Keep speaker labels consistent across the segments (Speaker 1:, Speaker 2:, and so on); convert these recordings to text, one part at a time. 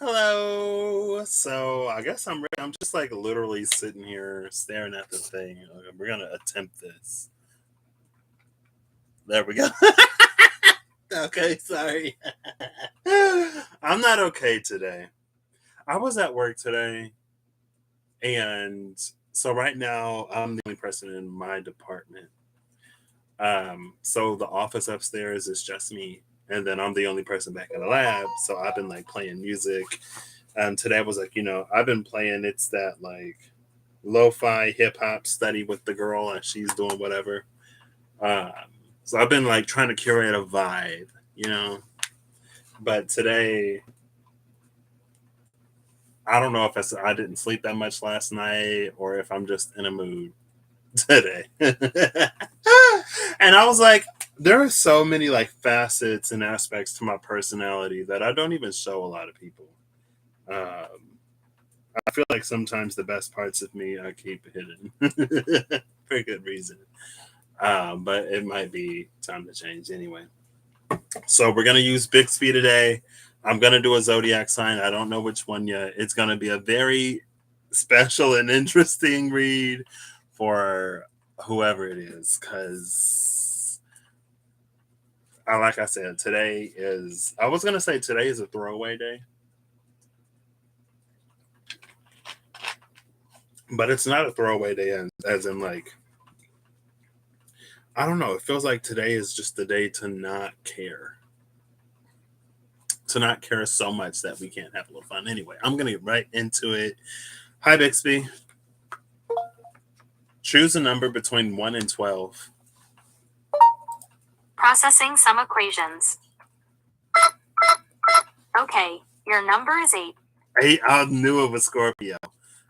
Speaker 1: Hello. So I guess I'm ready. I'm just like literally sitting here staring at the thing. We're gonna attempt this. There we go. Okay, sorry. I'm not okay today. I was at work today, and so right now I'm the only person in my department. So the office upstairs is just me, and then I'm the only person back in the lab. So I've been like playing music. Today I was like, I've been playing. It's that like lo-fi hip hop study with the girl, and she's doing whatever. Um, so I've been like trying to curate a vibe, you know. But today, I don't know if I didn't sleep that much last night or if I'm just in a mood today. And I was like, there are so many like facets and aspects to my personality that I don't even show a lot of people. Um, I feel like sometimes the best parts of me I keep hidden for good reason. But it might be time to change anyway. So we're gonna use Bixby today. I'm gonna do a zodiac sign. I don't know which one yet. It's gonna be a very special and interesting read for whoever it is, because like I said, today is. I was gonna say today is a throwaway day, but it's not a throwaway day as in like I don't know. It feels like today is just the day to not care so much that we can't have a little fun. Anyway, I'm gonna get right into it. Hi, Bixby. Choose a number between 1 and 12.
Speaker 2: Processing some equations. Okay, your number is 8.
Speaker 1: I knew it was Scorpio.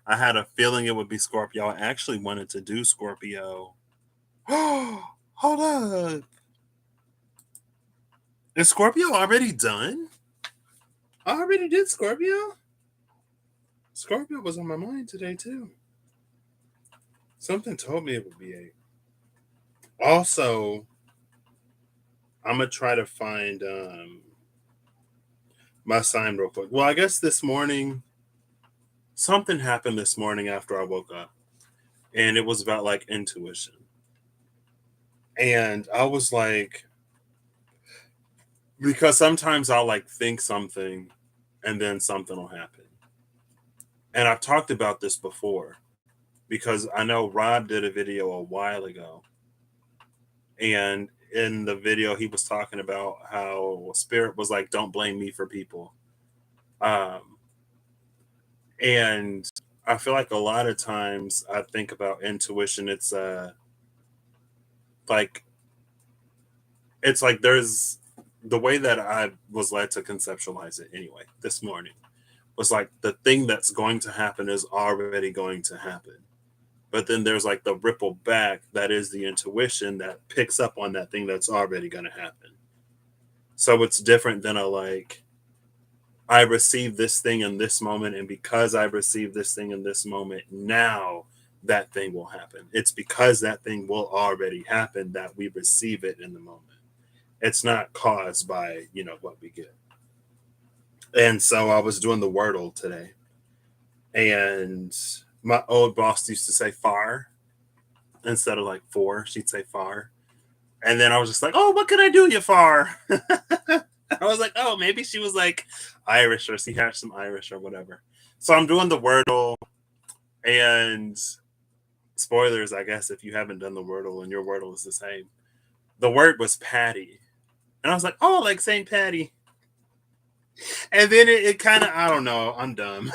Speaker 1: I had a feeling it would be Scorpio. I actually wanted to do Scorpio. Hold up. Is Scorpio already done? I already did Scorpio. Scorpio was on my mind today, too. Something told me it would be 8. Also, I'm going to try to find my sign real quick. Well, I guess this morning, something happened this morning after I woke up. And it was about like intuition. And I was like, because sometimes I'll like think something and then something will happen. And I've talked about this before because I know Rob did a video a while ago. And in the video, he was talking about how Spirit was like, don't blame me for people. Um, and I feel like a lot of times I think about intuition. Like, it's like there's the way that I was led to conceptualize it anyway this morning was like the thing that's going to happen is already going to happen. But then there's like the ripple back that is the intuition that picks up on that thing that's already going to happen. So it's different than a like, I received this thing in this moment, and because I received this thing in this moment, now that thing will happen. It's because that thing will already happen that we receive it in the moment. It's not caused by, what we get. And so I was doing the Wordle today. And my old boss used to say far instead of like four. She'd say far. And then I was just like, oh, what can I do you far? I was like, oh, maybe she was like Irish or she had some Irish or whatever. So I'm doing the Wordle, and spoilers, I guess, if you haven't done the Wordle and your Wordle is the same. The word was Patty. And I was like, oh, like St. Patty. And then it kind of, I don't know, I'm dumb.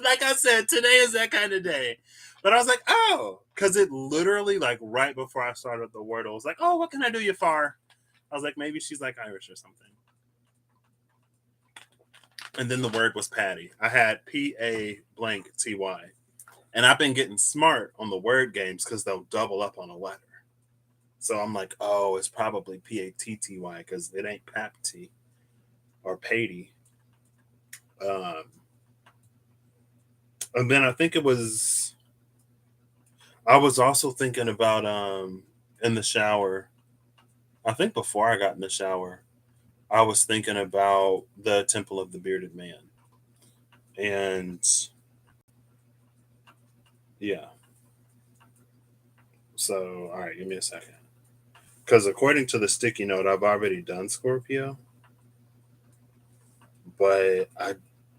Speaker 1: Like I said, today is that kind of day. But I was like, oh, because it literally, like right before I started the Wordle, was like, oh, what can I do you far? I was like, maybe she's like Irish or something. And then the word was Patty. I had P-A blank T-Y. And I've been getting smart on the word games because they'll double up on a letter. So I'm like, oh, it's probably P-A-T-T-Y because it ain't Papty or Patty. And then I think I was also thinking about in the shower. I think before I got in the shower, I was thinking about the Temple of the Bearded Man. And yeah. So, all right, give me a second. Because according to the sticky note, I've already done Scorpio, but I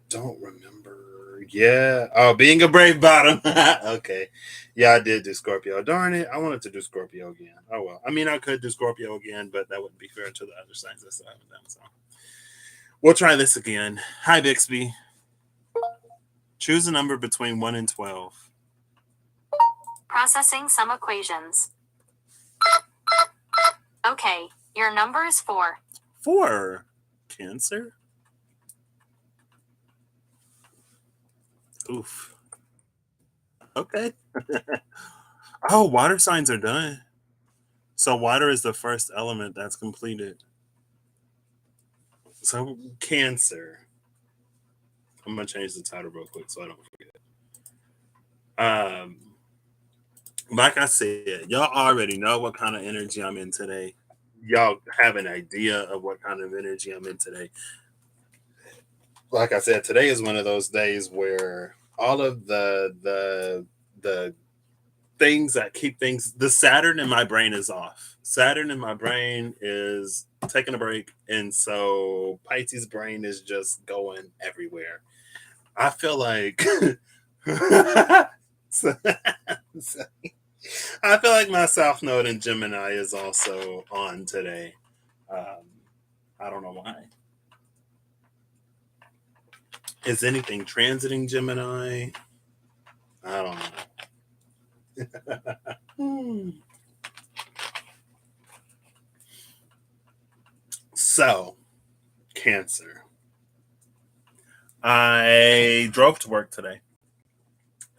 Speaker 1: don't remember. Yeah. Oh, being a brave bottom. Okay. Yeah, I did do Scorpio. Darn it. I wanted to do Scorpio again. Oh, well. I mean, I could do Scorpio again, but that wouldn't be fair to the other signs that still haven't done. So we'll try this again. Hi, Bixby. Choose a number between 1 and 12.
Speaker 2: Processing some equations. Okay, your number is 4.
Speaker 1: 4. Cancer? Oof. Okay. Oh, water signs are done. So water is the first element that's completed. So Cancer. I'm gonna change the title real quick so I don't forget. Um, like I said, y'all already know what kind of energy I'm in today. Y'all have an idea of what kind of energy I'm in today. Like I said, today is one of those days where all of the things that keep things, the Saturn in my brain is off. Saturn in my brain is taking a break, and so Pisces brain is just going everywhere. I feel like so, I feel like my South Node in Gemini is also on today. I don't know why. Is anything transiting Gemini? I don't know. So, Cancer. I drove to work today.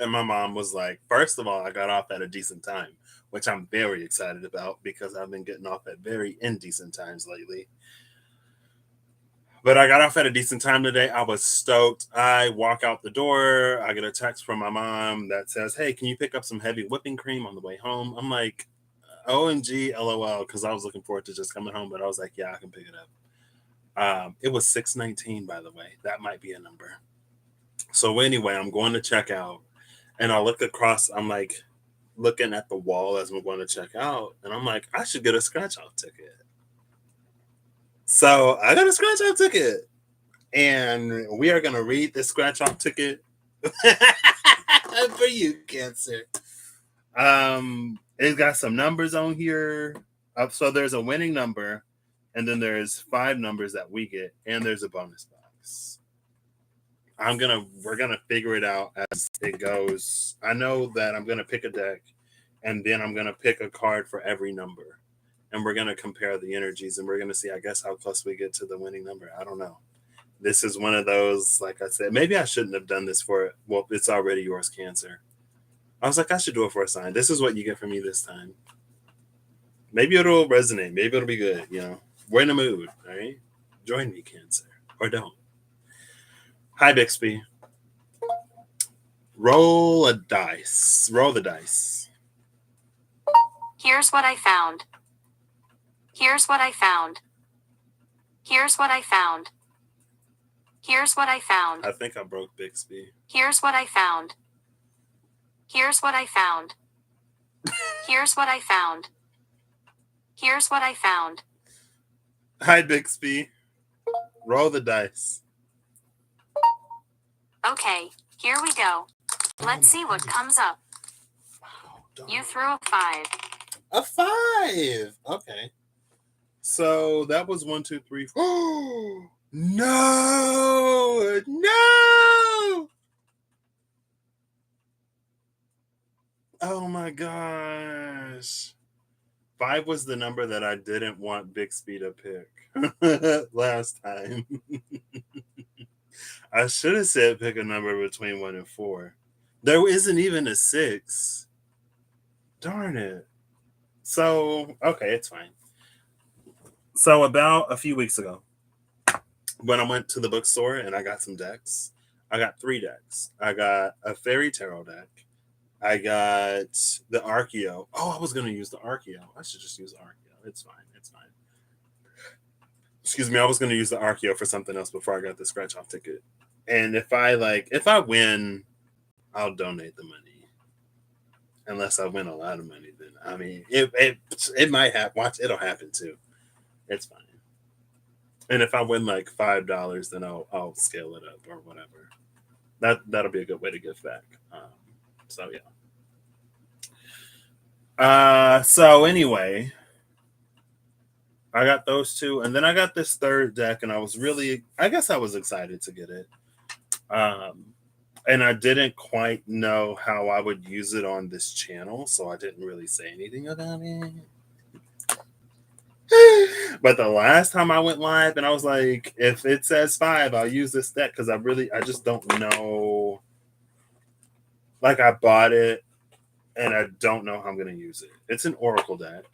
Speaker 1: And my mom was like, first of all, I got off at a decent time, which I'm very excited about because I've been getting off at very indecent times lately. But I got off at a decent time today. I was stoked. I walk out the door. I get a text from my mom that says, "Hey, can you pick up some heavy whipping cream on the way home?" I'm like, OMG, LOL, because I was looking forward to just coming home. But I was like, yeah, I can pick it up. It was 6:19, by the way. That might be a number. So anyway, I'm going to check out. And I look across, I'm like looking at the wall as we're going to check out. And I'm like, I should get a scratch off ticket. So I got a scratch off ticket. And we are going to read the scratch off ticket for you, Cancer. It's got some numbers on here. So there's a winning number, and then there's 5 numbers that we get, and there's a bonus box. We're gonna figure it out as it goes. I know that I'm gonna pick a deck, and then I'm gonna pick a card for every number, and we're gonna compare the energies, and we're gonna see, I guess, how close we get to the winning number. I don't know. This is one of those, like I said, maybe I shouldn't have done this for it. Well, it's already yours, Cancer. I was like, I should do it for a sign. This is what you get from me this time. Maybe it'll resonate. Maybe it'll be good. We're in a mood, all right? Join me, Cancer, or don't. Hi, Bixby. Roll a dice. Roll the dice.
Speaker 2: Here's what I found. Here's what I found. Here's what I found. Here's what I found.
Speaker 1: I think I broke Bixby.
Speaker 2: Here's what I found. Here's what I found. Here's what I found. Here's what I found.
Speaker 1: Hi, Bixby. Roll the dice.
Speaker 2: Okay, here we go. Let's see what comes up.
Speaker 1: Wow,
Speaker 2: You threw a 5.
Speaker 1: A 5. Okay. So that was 1, 2, 3, 4. Oh, no! No! Oh my gosh. 5 was the number that I didn't want Bixby to pick last time. I should have said pick a number between 1 and 4. There isn't even a 6. Darn it. So, okay, it's fine. So, about a few weeks ago, when I went to the bookstore and I got some decks, I got 3 decks. I got a fairy tarot deck. I got the Archeo. Oh, I was going to use the Archeo. I should just use the Archeo. It's fine. It's fine. Excuse me. I was going to use the Archeo for something else before I got the scratch off ticket. And if I win, I'll donate the money. Unless I win a lot of money, then I mean it might happen. Watch, it'll happen too. It's fine. And if I win like $5, then I'll scale it up or whatever. That'll be a good way to give back. So yeah. So anyway, I got those two, and then I got this third deck, and I guess I was excited to get it. And I didn't quite know how I would use it on this channel, so I didn't really say anything about it. But the last time I went live, and I was like, if it says 5, I'll use this deck because I just don't know. Like, I bought it, and I don't know how I'm going to use it. It's an Oracle deck.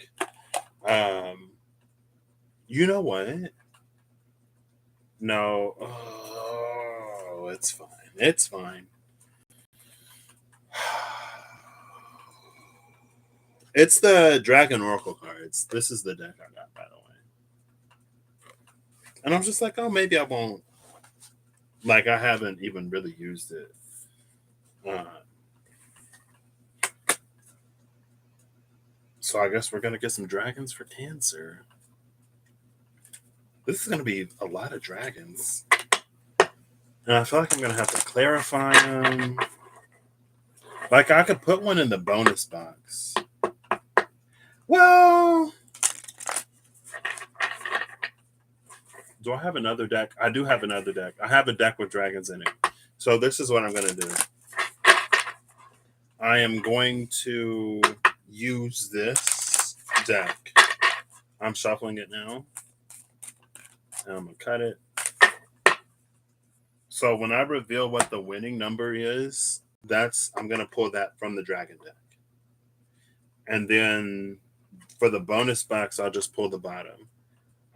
Speaker 1: You know what? No. Oh, it's fine. It's fine. It's the Dragon Oracle cards. This is the deck I got, by the way. And I'm just like, oh, maybe I won't. Like, I haven't even really used it. So I guess we're going to get some dragons for Cancer. This is going to be a lot of dragons. And I feel like I'm going to have to clarify them. Like, I could put one in the bonus box. Well, do I have another deck? I do have another deck. I have a deck with dragons in it. So this is what I'm going to do. I am going to use this deck. I'm shuffling it now. And I'm going to cut it. So when I reveal what the winning number is, I'm going to pull that from the dragon deck. And then for the bonus box, I'll just pull the bottom.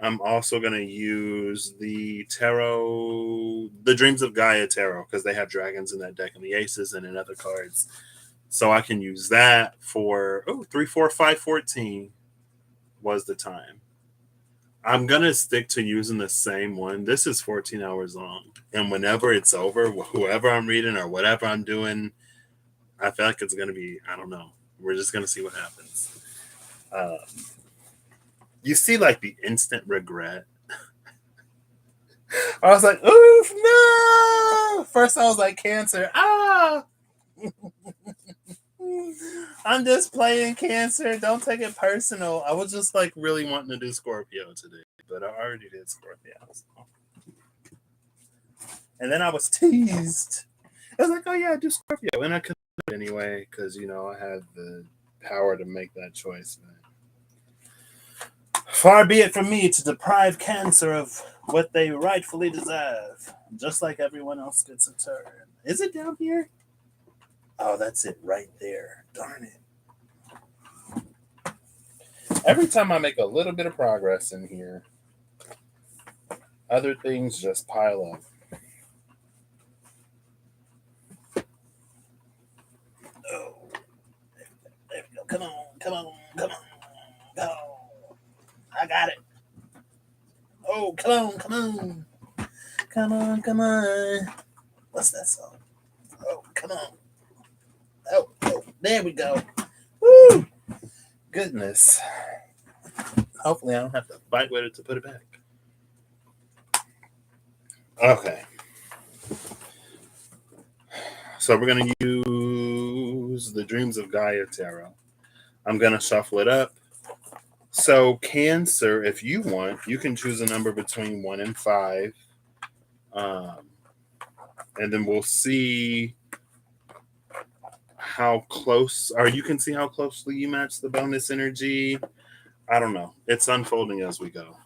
Speaker 1: I'm also going to use the tarot, the Dreams of Gaia tarot, because they have dragons in that deck and the aces and in other cards. So I can use that for 3, 4, 5, 14 was the time. I'm going to stick to using the same one. This is 14 hours long. And whenever it's over, whoever I'm reading or whatever I'm doing, I feel like it's going to be, I don't know. We're just going to see what happens. You see like the instant regret. I was like, oof, no. First I was like, Cancer. I'm just playing Cancer. Don't take it personal. I was just like really wanting to do Scorpio today, but I already did Scorpio. So. And then I was teased. I was like, oh yeah, do Scorpio. And I could do it anyway, because I had the power to make that choice. But far be it from me to deprive Cancer of what they rightfully deserve, just like everyone else gets a turn. Is it down here? Oh, that's it right there. Darn it. Every time I make a little bit of progress in here, other things just pile up. Oh, there we go. Come on. Go. I got it. Oh, come on. What's that song? Oh, come on. Oh, there we go. Woo! Goodness. Hopefully I don't have to fight with it to put it back. Okay. So we're going to use the Dreams of Gaia tarot. I'm going to shuffle it up. So Cancer, if you want, you can choose a number between 1 and 5. And then we'll see how close, or you can see how closely you match the bonus energy. I don't know. It's unfolding as we go.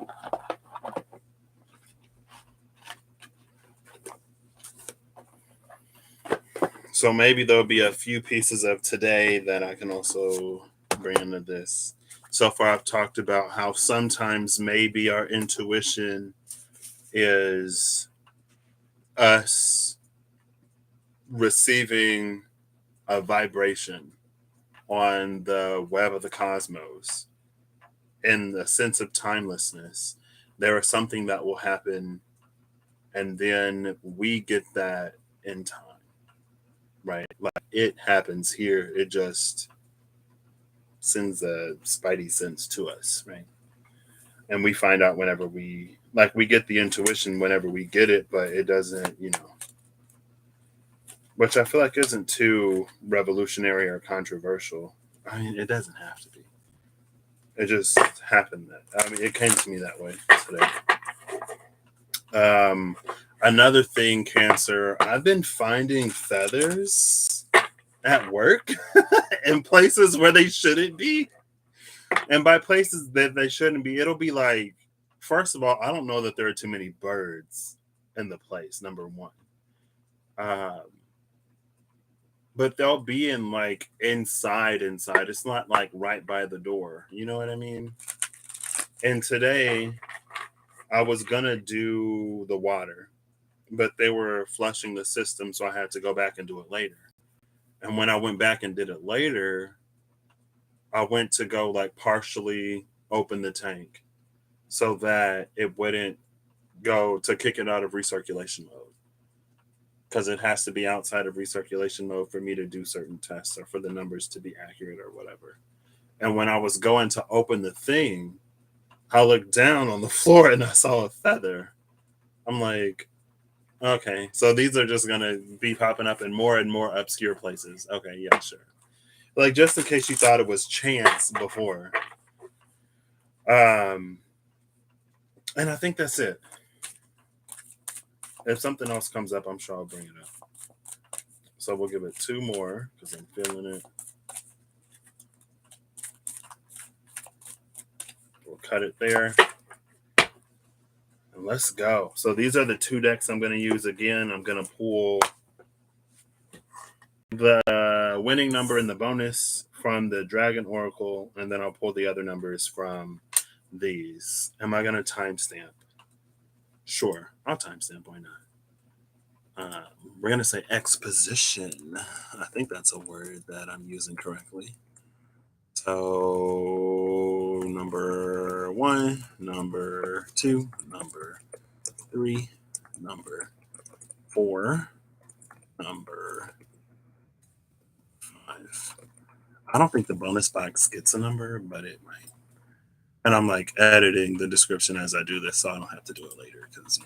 Speaker 1: So maybe there'll be a few pieces of today that I can also bring into this. So far, I've talked about how sometimes maybe our intuition is us receiving a vibration on the web of the cosmos in the sense of timelessness. There is something that will happen and then we get that in time, right? Like it happens here. It just sends a spidey sense to us, right? And we find out whenever we get the intuition whenever we get it, but it doesn't, which I feel like isn't too revolutionary or controversial. I mean, it doesn't have to be. It just happened it came to me that way today. Another thing, Cancer, I've been finding feathers at work in places where they shouldn't be. And by places that they shouldn't be, it'll be like, first of all, I don't know that there are too many birds in the place, number one. Um, but they'll be in like inside. It's not like right by the door. You know what I mean? And today I was gonna do the water, but they were flushing the system, so I had to go back and do it later. And when I went back and did it later, I went to go like partially open the tank so that it wouldn't go to kick it out of recirculation mode. Because it has to be outside of recirculation mode for me to do certain tests or for the numbers to be accurate or whatever. And when I was going to open the thing, I looked down on the floor and I saw a feather. I'm like, okay, so these are just gonna be popping up in more and more obscure places. Okay, yeah, sure. Like just in case you thought it was chance before. And I think that's it. If something else comes up, I'm sure I'll bring it up. So we'll give it two more because I'm feeling it. We'll cut it there. And let's go. So these are the two decks I'm going to use again. I'm going to pull the winning number and the bonus from the Dragon Oracle, and then I'll pull the other numbers from these. Am I going to timestamp? Sure, I'll timestamp. Why not? We're going to say exposition. I think that's a word that I'm using correctly. So number 1, number 2, number 3, number 4, number 5. I don't think the bonus box gets a number, but it might. And I'm like editing the description as I do this, so I don't have to do it later because,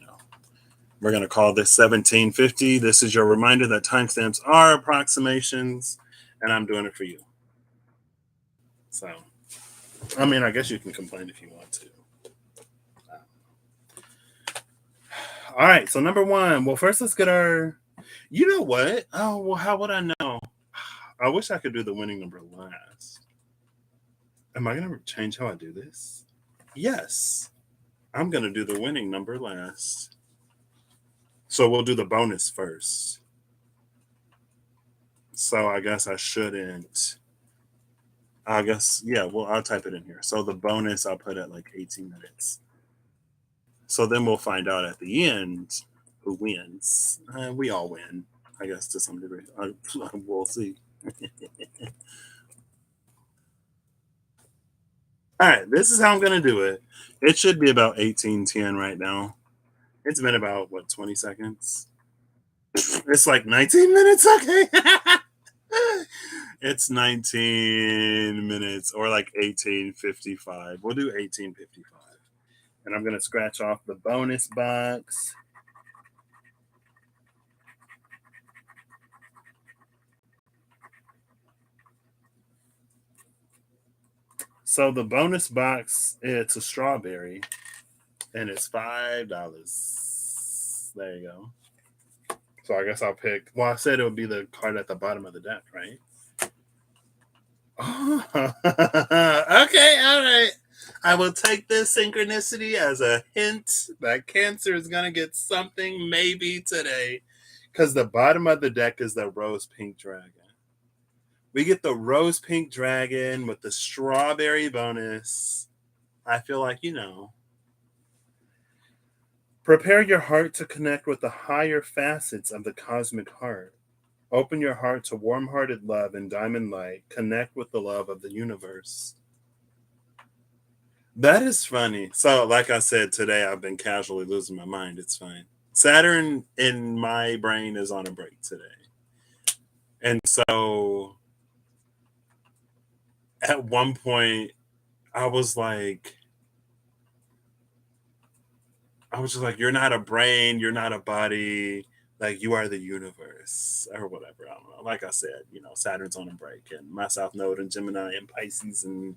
Speaker 1: we're going to call this 1750. This is your reminder that timestamps are approximations, and I'm doing it for you. So, I mean, I guess you can complain if you want to. All right, so number 1. Well, first let's get our. You know what? Oh, well, how would I know? I wish I could do the winning number last. Am I going to change how I do this? Yes. I'm going to do the winning number last. So we'll do the bonus first. So I guess I shouldn't. I guess, yeah, well, I'll type it in here. So the bonus I'll put at like 18 minutes. So then we'll find out at the end who wins. We all win, I guess, to some degree. We'll see. All right, this is how I'm going to do it. It should be about 18:10 right now. It's been about, 20 seconds? It's like 19 minutes, okay? It's 19 minutes or like 18:55. We'll do 18:55. And I'm going to scratch off the bonus box. So the bonus box, it's a strawberry, and it's $5. There you go. So I guess I'll pick. Well, I said it would be the card at the bottom of the deck, right? Oh, okay, all right. I will take this synchronicity as a hint that Cancer is gonna get something maybe today, because the bottom of the deck is the rose pink dragon. We get the rose pink dragon with the strawberry bonus. I feel like, prepare your heart to connect with the higher facets of the cosmic heart. Open your heart to warm-hearted love and diamond light. Connect with the love of the universe. That is funny. So, like I said, today I've been casually losing my mind. It's fine. Saturn in my brain is on a break today. And so at one point, I was like, I was just like, you're not a brain, you're not a body, like you are the universe or whatever. I don't know. Like I said, Saturn's on a break and my South Node and Gemini and Pisces and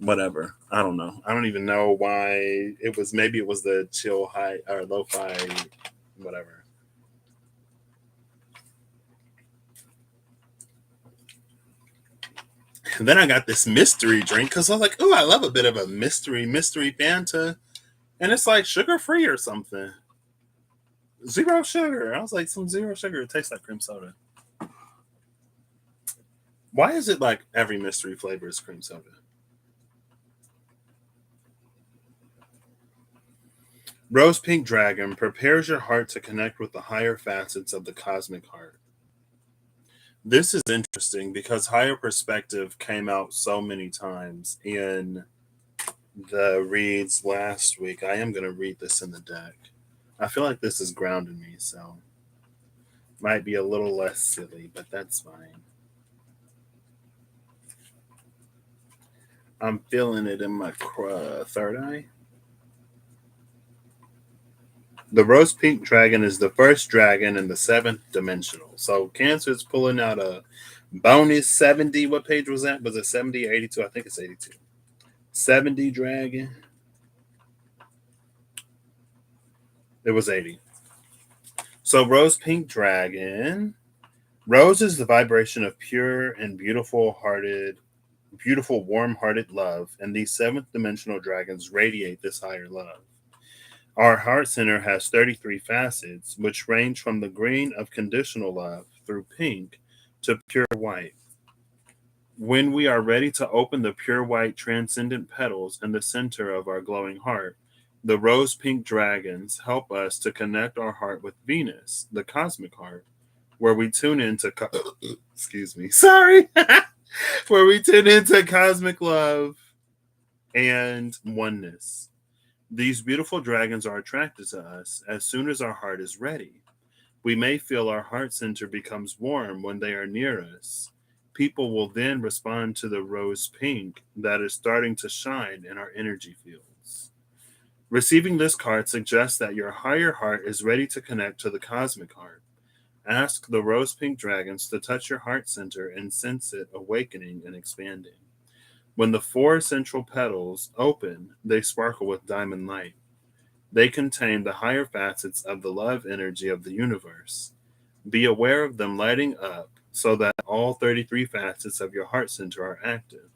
Speaker 1: whatever. I don't know. I don't even know why it was. Maybe it was the chill high or lo-fi, whatever. And then I got this mystery drink because I was like, oh, I love a bit of a mystery Fanta. And it's like sugar free or something. Zero sugar. I was like, some zero sugar. It tastes like cream soda. Why is it like every mystery flavor is cream soda? Rose Pink Dragon prepares your heart to connect with the higher facets of the cosmic heart. This is interesting because higher perspective came out so many times in the reads last week. I am going to read this in the deck. I feel like this is grounding me, so might be a little less silly, but that's fine. I'm feeling it in my third eye. The Rose Pink Dragon is the first dragon in the seventh dimensional. So Cancer's pulling out a bonus 70. What page was that? Was it 70 or 82? I think it's 82. 70 dragon. It was 80. So Rose Pink Dragon. Rose is the vibration of pure and beautiful, warm-hearted love, and these seventh dimensional dragons radiate this higher love. Our heart center has 33 facets, which range from the green of conditional love through pink to pure white. When we are ready to open the pure white transcendent petals in the center of our glowing heart, the rose pink dragons help us to connect our heart with Venus, the cosmic heart, where we tune into excuse me, sorry, where we tune into cosmic love and oneness. These beautiful dragons are attracted to us as soon as our heart is ready. We may feel our heart center becomes warm when they are near us. People will then respond to the rose pink that is starting to shine in our energy fields. Receiving this card suggests that your higher heart is ready to connect to the cosmic heart. Ask the rose pink dragons to touch your heart center and sense it awakening and expanding. When the four central petals open, they sparkle with diamond light. They contain the higher facets of the love energy of the universe. Be aware of them lighting up so that all 33 facets of your heart center are active.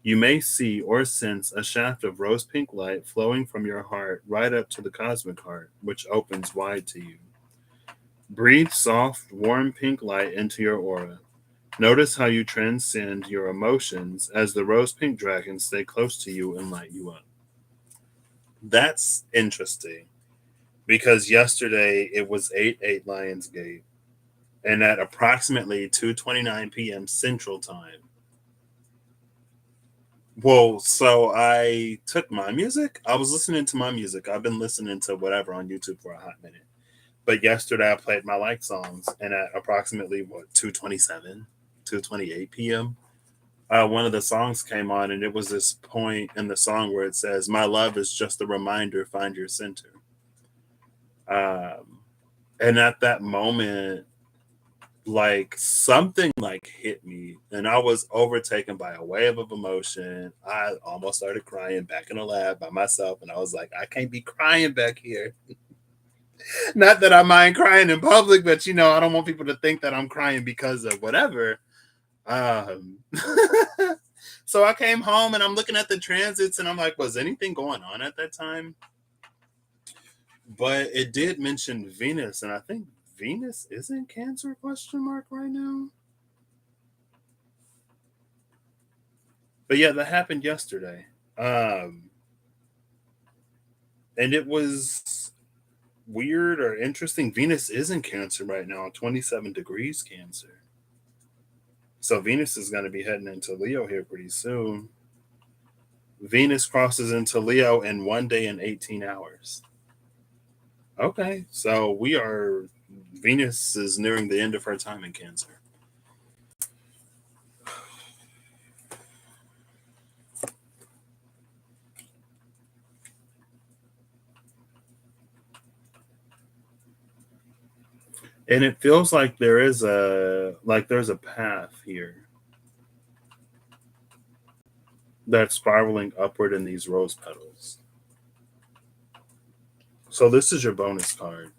Speaker 1: You may see or sense a shaft of rose pink light flowing from your heart right up to the cosmic heart, which opens wide to you. Breathe soft, warm pink light into your aura. Notice how you transcend your emotions as the rose pink dragons stay close to you and light you up. That's interesting because yesterday it was 8/8 Lionsgate, and at approximately 2:29 p.m. Central Time. Well, so I took my music. I was listening to my music. I've been listening to whatever on YouTube for a hot minute. But yesterday I played my like songs, and at approximately 2:27, 2:28 p.m. One of the songs came on, and it was this point in the song where it says, "My love is just a reminder. Find your center." Um, and at that moment, like something like hit me, and I was overtaken by a wave of emotion. I almost started crying back in the lab by myself, and I was like, "I can't be crying back here." Not that I mind crying in public, but I don't want people to think that I'm crying because of whatever. Um, so I came home and I'm looking at the transits and I'm like, was anything going on at that time? But it did mention Venus, and I think Venus is in Cancer right now. But yeah, that happened yesterday. And it was weird or interesting. Venus is in Cancer right now, 27 degrees Cancer. So Venus is going to be heading into Leo here pretty soon. Venus crosses into Leo in 1 day and 18 hours. Okay, so we are. Venus is nearing the end of her time in Cancer. And it feels like there's a path here that's spiraling upward in these rose petals. So this is your bonus card.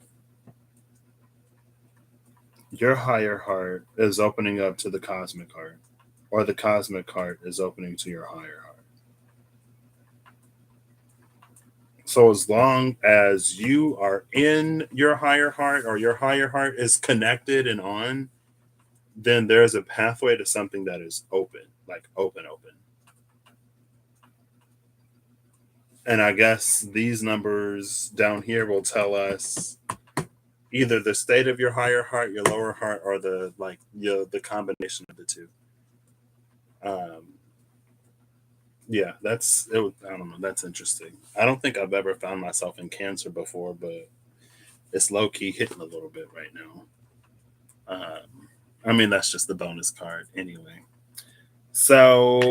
Speaker 1: Your higher heart is opening up to the cosmic heart, or the cosmic heart is opening to your higher heart. So as long as you are in your higher heart, or your higher heart is connected and on, then there's a pathway to something that is open, like open. And I guess these numbers down here will tell us either the state of your higher heart, your lower heart, or the combination of the two. Um, yeah, that's it. I don't know. That's interesting. I don't think I've ever found myself in Cancer before, but it's low key hitting a little bit right now. I mean, that's just the bonus card anyway. So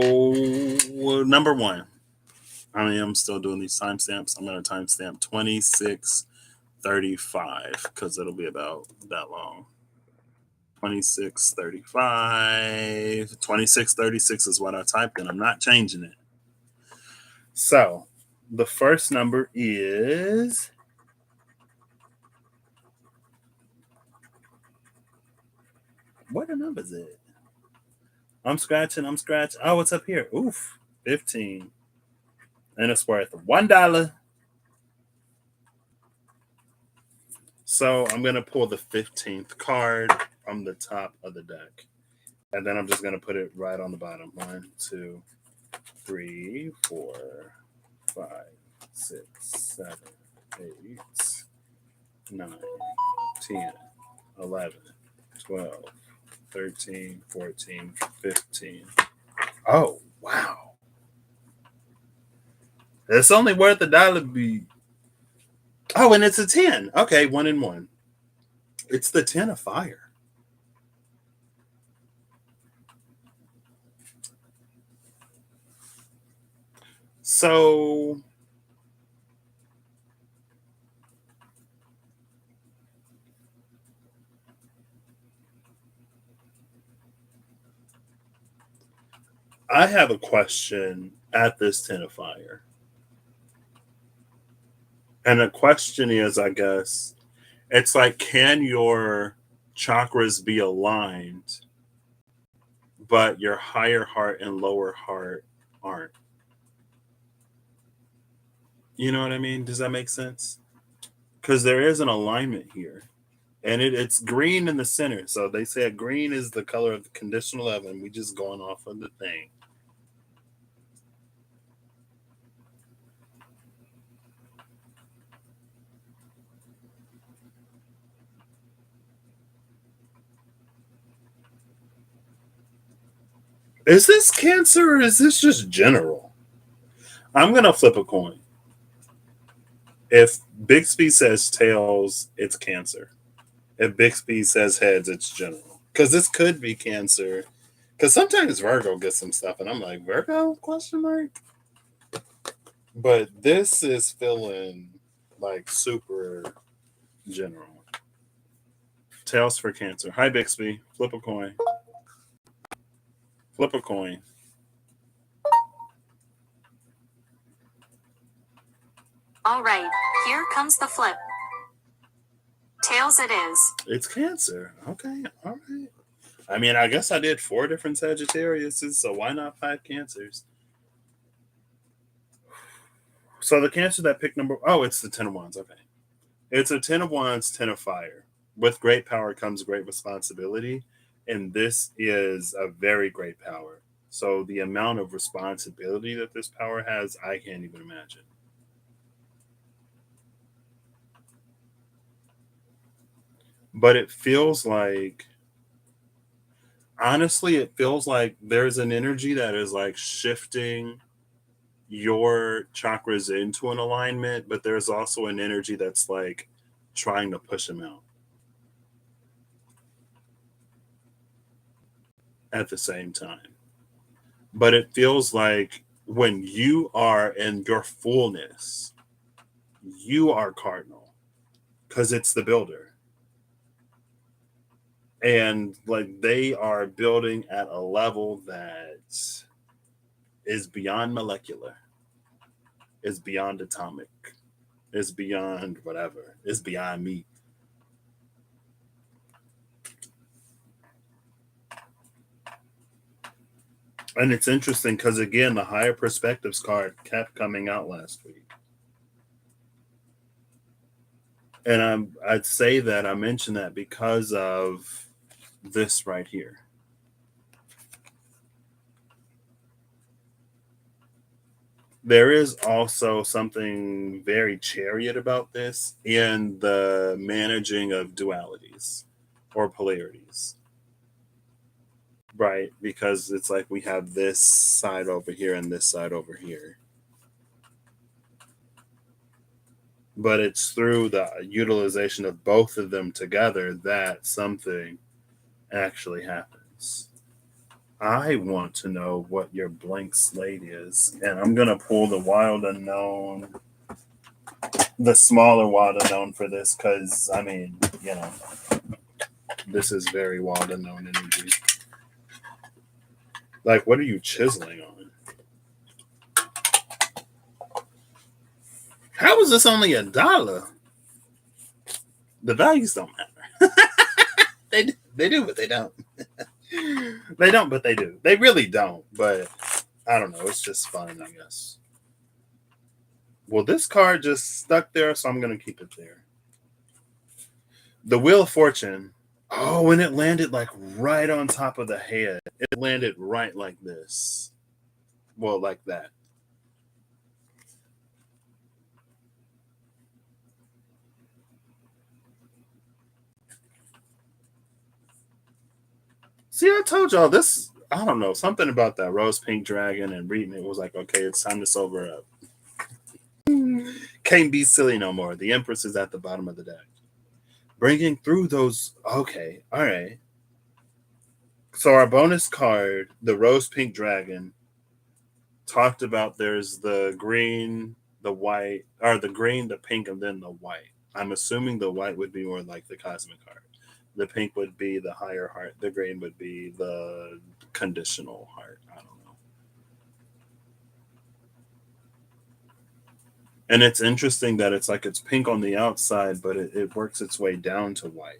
Speaker 1: number one, I am still doing these timestamps. I'm going to timestamp 26:35 because it'll be about that long. 26:35. 26:36 is what I typed, and I'm not changing it. So the first number is what the number is it? I'm scratching. Oh, it's up here. Oof. 15. And it's worth $1. So I'm going to pull the 15th card from the top of the deck. And then I'm just going to put it right on the bottom. 1, 2, 3, 4, 5, 6, 7, 8, 9, 10, 11, 12, 13, 14, 15. Oh, wow. It's only worth $1. Oh, and it's a 10. Okay, 1 and 1. It's the 10 of fire. So I have a question at this 10 of fire. And the question is, I guess, it's like, can your chakras be aligned, but your higher heart and lower heart aren't? You know what I mean? Does that make sense? Because there is an alignment here. And it's green in the center. So they say green is the color of the conditional love, and we just going off of the thing. Is this Cancer or is this just general? I'm going to flip a coin. If Bixby says tails, it's Cancer. If Bixby says heads, it's general. Because this could be Cancer. Because sometimes Virgo gets some stuff, and I'm like, Virgo? Question mark. But this is feeling like super general. Tails for Cancer. Hi, Bixby. Flip a coin. Flip a coin.
Speaker 2: All right, here comes the flip. Tails it is.
Speaker 1: It's Cancer. Okay, all right. I mean, I guess I did 4 different Sagittariuses, so why not 5 Cancers? So the Cancer that picked number... Oh, it's the 10 of Wands. Okay. It's a 10 of Wands, 10 of Fire. With great power comes great responsibility, and this is a very great power. So the amount of responsibility that this power has, I can't even imagine. But it feels like... Honestly, it feels like there's an energy that is like shifting your chakras into an alignment, but there's also an energy that's like trying to push him out at the same time. But it feels like when you are in your fullness, you are cardinal because it's the builder. And like they are building at a level that is beyond molecular, is beyond atomic, is beyond whatever, is beyond me. And it's interesting because again, the higher perspectives card kept coming out last week. And I'd say that I mentioned that because of this right here. There is also something very chariot about this in the managing of dualities or polarities, right? Because it's like we have this side over here and this side over here. But it's through the utilization of both of them together that something actually happens. I want to know what your blank slate is, and I'm going to pull the wild unknown, the smaller wild unknown for this because, I mean, you know, this is very wild unknown energy. Like, what are you chiseling on? How is this only $1? The values don't matter. they do, but they don't. They don't, but they do. They really don't, but I don't know. It's just fun, I guess. Well, this card just stuck there, so I'm going to keep it there. The Wheel of Fortune. Oh, and it landed like right on top of the head. It landed right like this. Well, like that. See, I told y'all this. I don't know. Something about that rose pink dragon and reading it was like, okay, it's time to sober up. Can't be silly no more. The Empress is at the bottom of the deck. Bringing through those. Okay, all right. So our bonus card, the rose pink dragon, talked about there's the green, the white, or the green, the pink, and then the white. I'm assuming the white would be more like the cosmic heart. The pink would be the higher heart. The green would be the conditional heart. I don't know. And it's interesting that it's like it's pink on the outside, but it works its way down to white.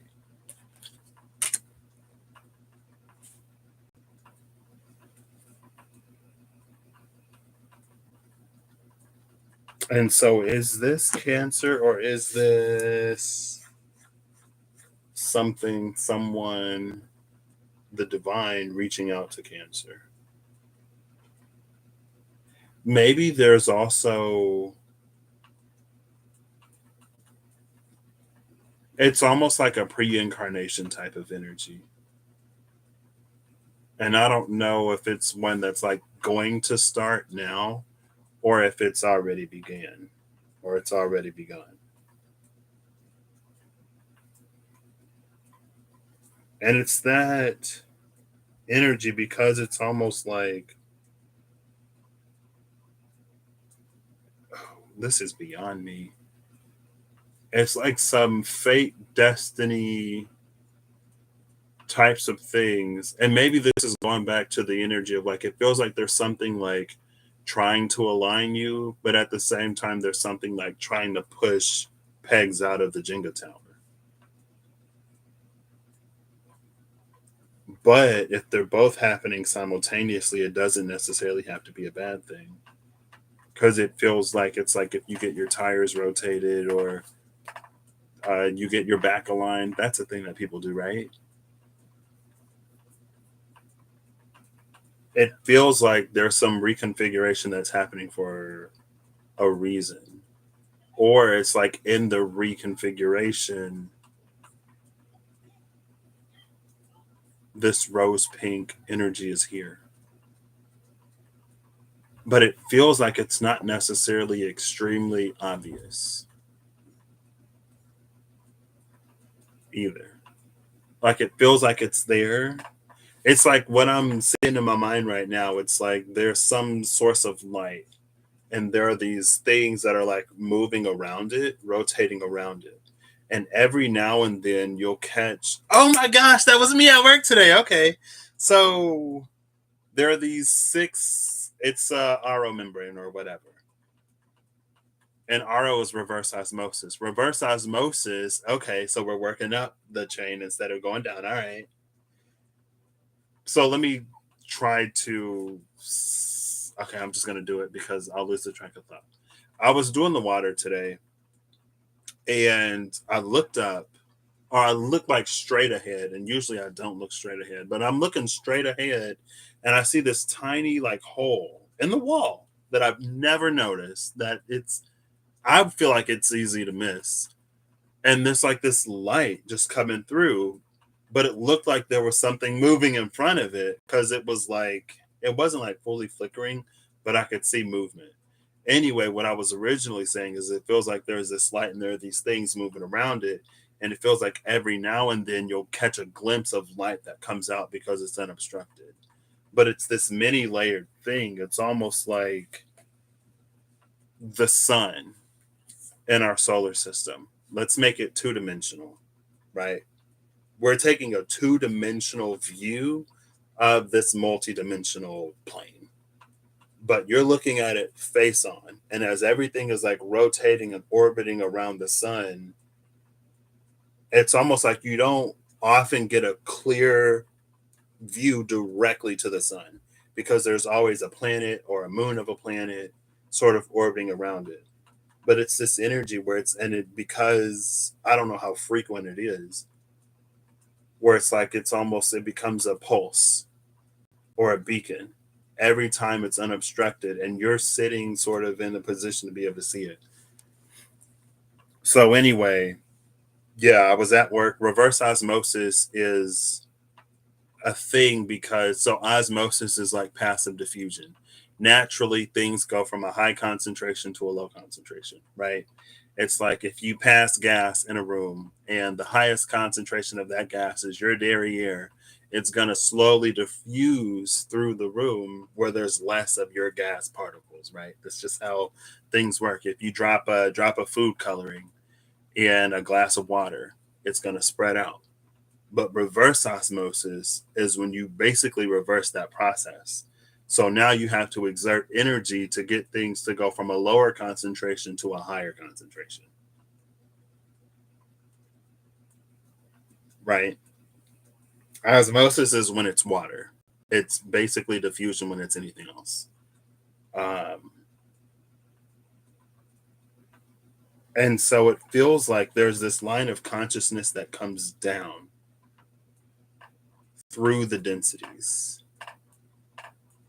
Speaker 1: And so is this Cancer or is this something, someone, the divine reaching out to Cancer? Maybe there's also, it's almost like a pre-incarnation type of energy. And I don't know if it's one that's like going to start now or if it's already began or it's already begun. And it's that energy because it's almost like, oh, this is beyond me. It's like some fate, destiny types of things. And maybe this is going back to the energy of like, it feels like there's something like trying to align you, but at the same time, there's something like trying to push pegs out of the Jenga tower. But if they're both happening simultaneously, it doesn't necessarily have to be a bad thing. Because it feels like it's like if you get your tires rotated or you get your back aligned, that's a thing that people do, right? It feels like there's some reconfiguration that's happening for a reason. Or it's like in the reconfiguration, this rose pink energy is here. But it feels like it's not necessarily extremely obvious. either. Like it feels like it's there. It's like what I'm seeing in my mind right now. It's like there's some source of light, and there are these things that are like moving around it, rotating around it. And every now and then you'll catch, oh my gosh, that was me at work today. Okay. So there are these six, it's RO membrane or whatever. And RO is reverse osmosis. Reverse osmosis, okay, so we're working up the chain instead of going down. All right. So let me try to, okay, I'm just going to do it because I'll lose the track of thought. I was doing the water today and I looked up, or I looked like straight ahead. And usually I don't look straight ahead, but I'm looking straight ahead and I see this tiny like hole in the wall that I've never noticed that I feel like it's easy to miss. And there's like this light just coming through, but it looked like there was something moving in front of it because it was like, it wasn't like fully flickering, but I could see movement. Anyway, what I was originally saying is it feels like there's this light and there are these things moving around it. And it feels like every now and then you'll catch a glimpse of light that comes out because it's unobstructed. But it's this many layered thing. It's almost like the sun in our solar system. Let's make it two dimensional, right? We're taking a two-dimensional view of this multi-dimensional plane, but you're looking at it face on, and as everything is like rotating and orbiting around the sun, it's almost like you don't often get a clear view directly to the sun because there's always a planet or a moon of a planet sort of orbiting around it. But it's this energy where it's, and it, because I don't know how frequent it is, where it's like it's almost, it becomes a pulse or a beacon every time it's unobstructed and you're sitting sort of in a position to be able to see it. So anyway, yeah, I was at work. Reverse osmosis is a thing because, so osmosis is like passive diffusion. Naturally things go from a high concentration to a low concentration, right? It's like if you pass gas in a room and the highest concentration of that gas is your derriere, it's going to slowly diffuse through the room where there's less of your gas particles, right? That's just how things work. If you drop a food coloring in a glass of water, it's going to spread out. But reverse osmosis is when you basically reverse that process. So now you have to exert energy to get things to go from a lower concentration to a higher concentration. Right? Osmosis is when it's water. It's basically diffusion when it's anything else. Um, and so it feels like there's this line of consciousness that comes down through the densities,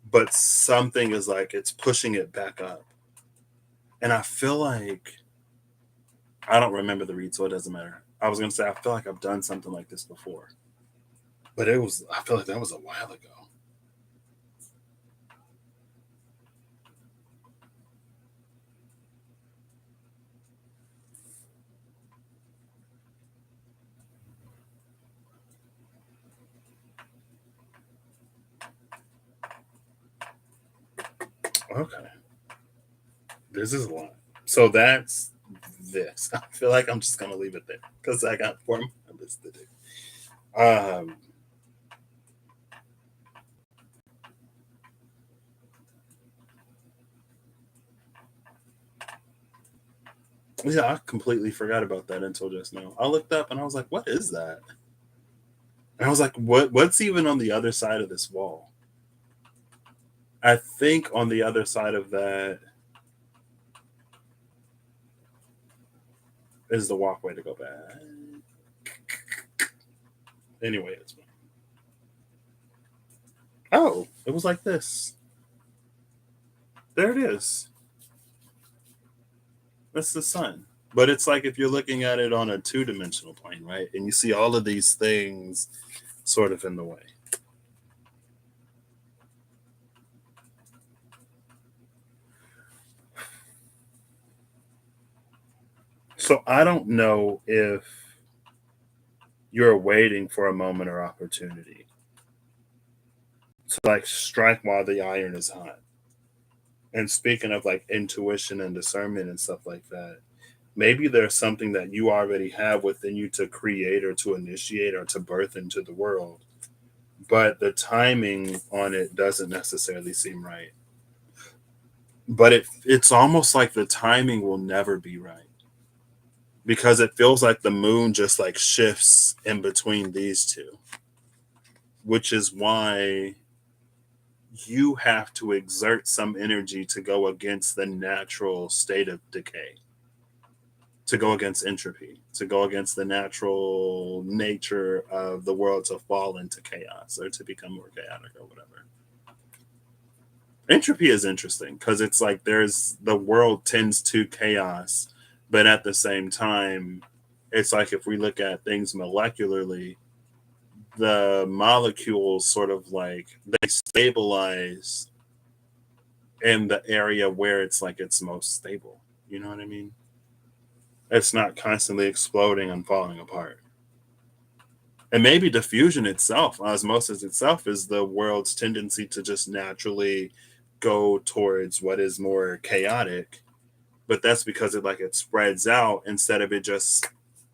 Speaker 1: but something is like it's pushing it back up. And I feel like, I don't remember the read, so it doesn't matter. I was gonna say I feel like I've done something like this before, but I feel like that was a while ago. Okay, this is a lot. So that's this. I feel like I'm just gonna leave it there because I got 4 minutes to do. Yeah, I completely forgot about that until just now. I looked up and I was like, "What is that?" And I was like, What's even on the other side of this wall?" I think on the other side of that is the walkway to go back. Anyway, it's fine. Oh, it was like this. There it is. That's the sun. But it's like if you're looking at it on a two-dimensional plane, right? And you see all of these things sort of in the way. So I don't know if You're waiting for a moment or opportunity to like strike while the iron is hot. And speaking of like intuition and discernment and stuff like that, maybe there's something that you already have within you to create or to initiate or to birth into the world, but the timing on it doesn't necessarily seem right. But it's almost like the timing will never be right because it feels like the moon just like shifts in between these two, which is why you have to exert some energy to go against the natural state of decay, to go against entropy, to go against the natural nature of the world to fall into chaos or to become more chaotic or whatever. Entropy is interesting because it's like there's the world tends to chaos, but at the same time, it's like if we look at things molecularly, the molecules sort of like they stabilize in the area where it's like it's most stable. You know what I mean? It's not constantly exploding and falling apart. And maybe diffusion itself, osmosis itself, is the world's tendency to just naturally go towards what is more chaotic. But that's because it spreads out instead of it just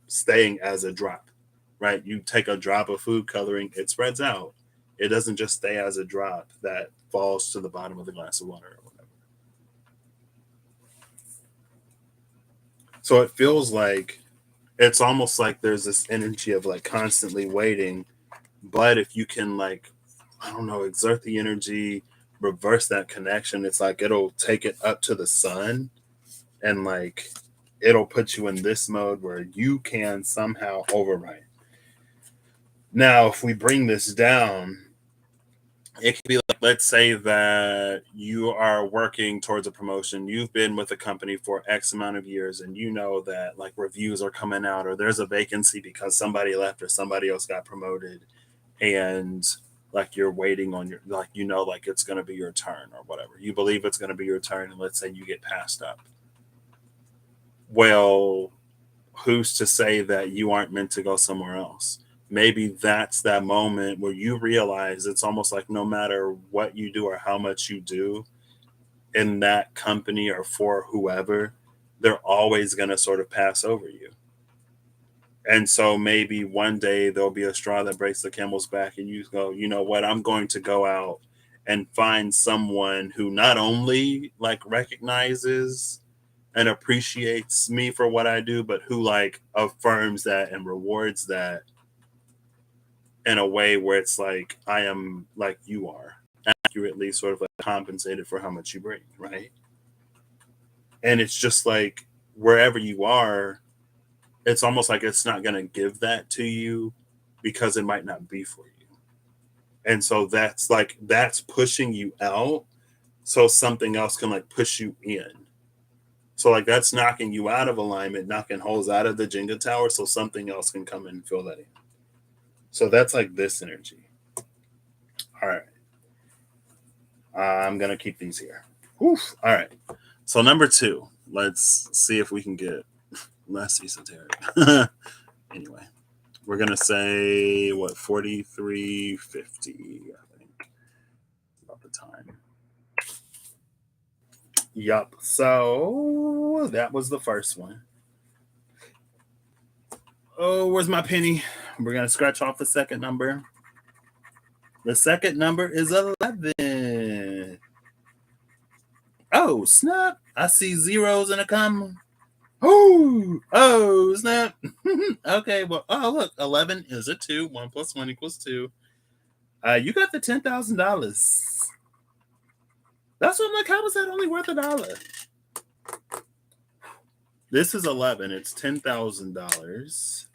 Speaker 1: staying as a drop, right? You take a drop of food coloring, it spreads out. It doesn't just stay as a drop that falls to the bottom of the glass of water or whatever. So it feels like it's almost like there's this energy of like constantly waiting. But if you can like, I don't know, exert the energy, reverse that connection, it's like it'll take it up to the sun and like it'll put you in this mode where you can somehow overwrite. Now, if we bring this down, it could be like, let's say that you are working towards a promotion. You've been with a company for X amount of years, and you know that like reviews are coming out, or there's a vacancy because somebody left or somebody else got promoted, and like you're waiting on your like like it's going to be your turn or whatever. You believe it's going to be your turn, and let's say you get passed up. Well, who's to say that you aren't meant to go somewhere else? Maybe that's that moment where you realize it's almost like no matter what you do or how much you do in that company or for whoever, they're always going to sort of pass over you. And so maybe one day there'll be a straw that breaks the camel's back, and you go, you know what, I'm going to go out and find someone who not only like recognizes and appreciates me for what I do, but who like affirms that and rewards that in a way where it's like I am like you are accurately sort of like compensated for how much you bring, right? And it's just like wherever you are, it's almost like it's not going to give that to you because it might not be for you. And so that's pushing you out so something else can like push you in. So like that's knocking you out of alignment, knocking holes out of the Jenga tower so something else can come and fill that in. So that's like this energy. All right. I'm going to keep these here. Oof. All right. So number 2, let's see if we can get less esoteric. Anyway, we're going to say what, 43:50, I think, about the time. Yup. So that was the first one. Oh, where's my penny? We're going to scratch off the second number. The second number is 11. Oh, snap. I see zeros and a comma. Oh, snap. Okay, well, oh, look. 11 is a 2. 1 plus 1 equals 2. You got the $10,000. That's what I'm like, how was that only worth $1? This is 11. It's $10,000.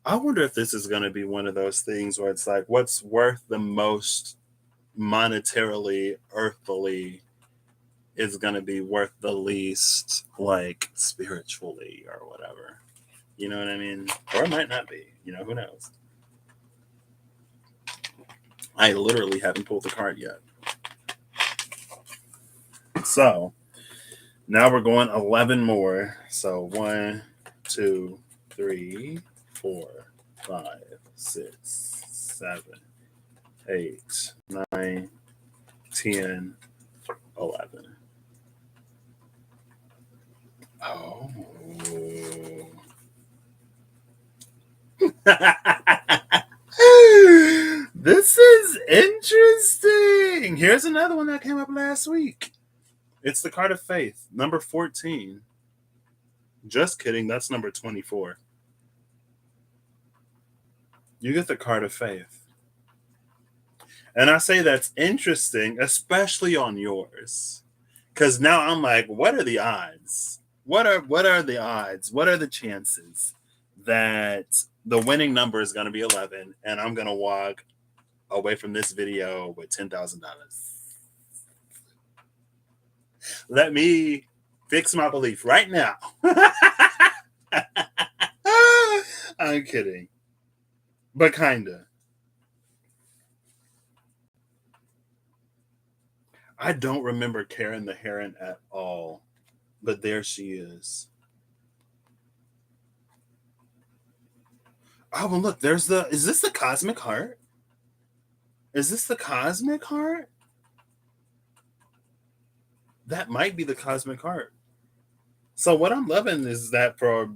Speaker 1: I wonder if this is going to be one of those things where it's like, what's worth the most monetarily, earthily, is going to be worth the least, like spiritually or whatever. You know what I mean? Or it might not be. You know, who knows? I literally haven't pulled the card yet. So now we're going 11 more. So 1, 2, 3, 4, 5, 6, 7, 8, 9, 10, 11. Oh. This is interesting. Here's another one that came up last week. It's the card of faith, number 14. Just kidding, that's number 24. You get the card of faith. And I say that's interesting, especially on yours. Because now I'm like, what are the odds? What are the odds? What are the chances that the winning number is going to be 11 and I'm going to walk away from this video with $10,000? Let me fix my belief right now. I'm kidding. But kinda. I don't remember Karen the Heron at all. But there she is. Oh, well, look, there's the. Is this the Cosmic Heart? Is this the Cosmic Heart? That might be the Cosmic Heart. So, what I'm loving is that for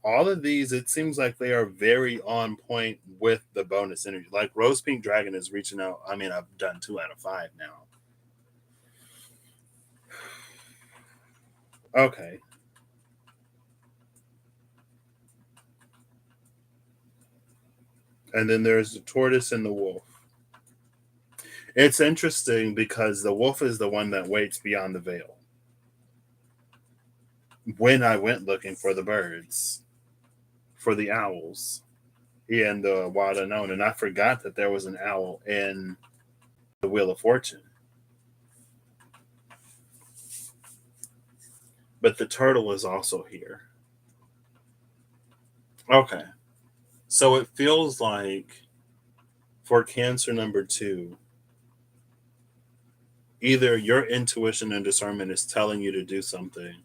Speaker 1: all of these, it seems like they are very on point with the bonus energy. Like Rose Pink Dragon is reaching out. I mean, I've done 2 out of 5 now. Okay. And then there's the tortoise and the wolf. It's interesting because the wolf is the one that waits beyond the veil. When I went looking for the birds, for the owls in the Wild Unknown, and I forgot that there was an owl in the Wheel of Fortune. But the turtle is also here. Okay. So it feels like for Cancer number 2, either your intuition and discernment is telling you to do something.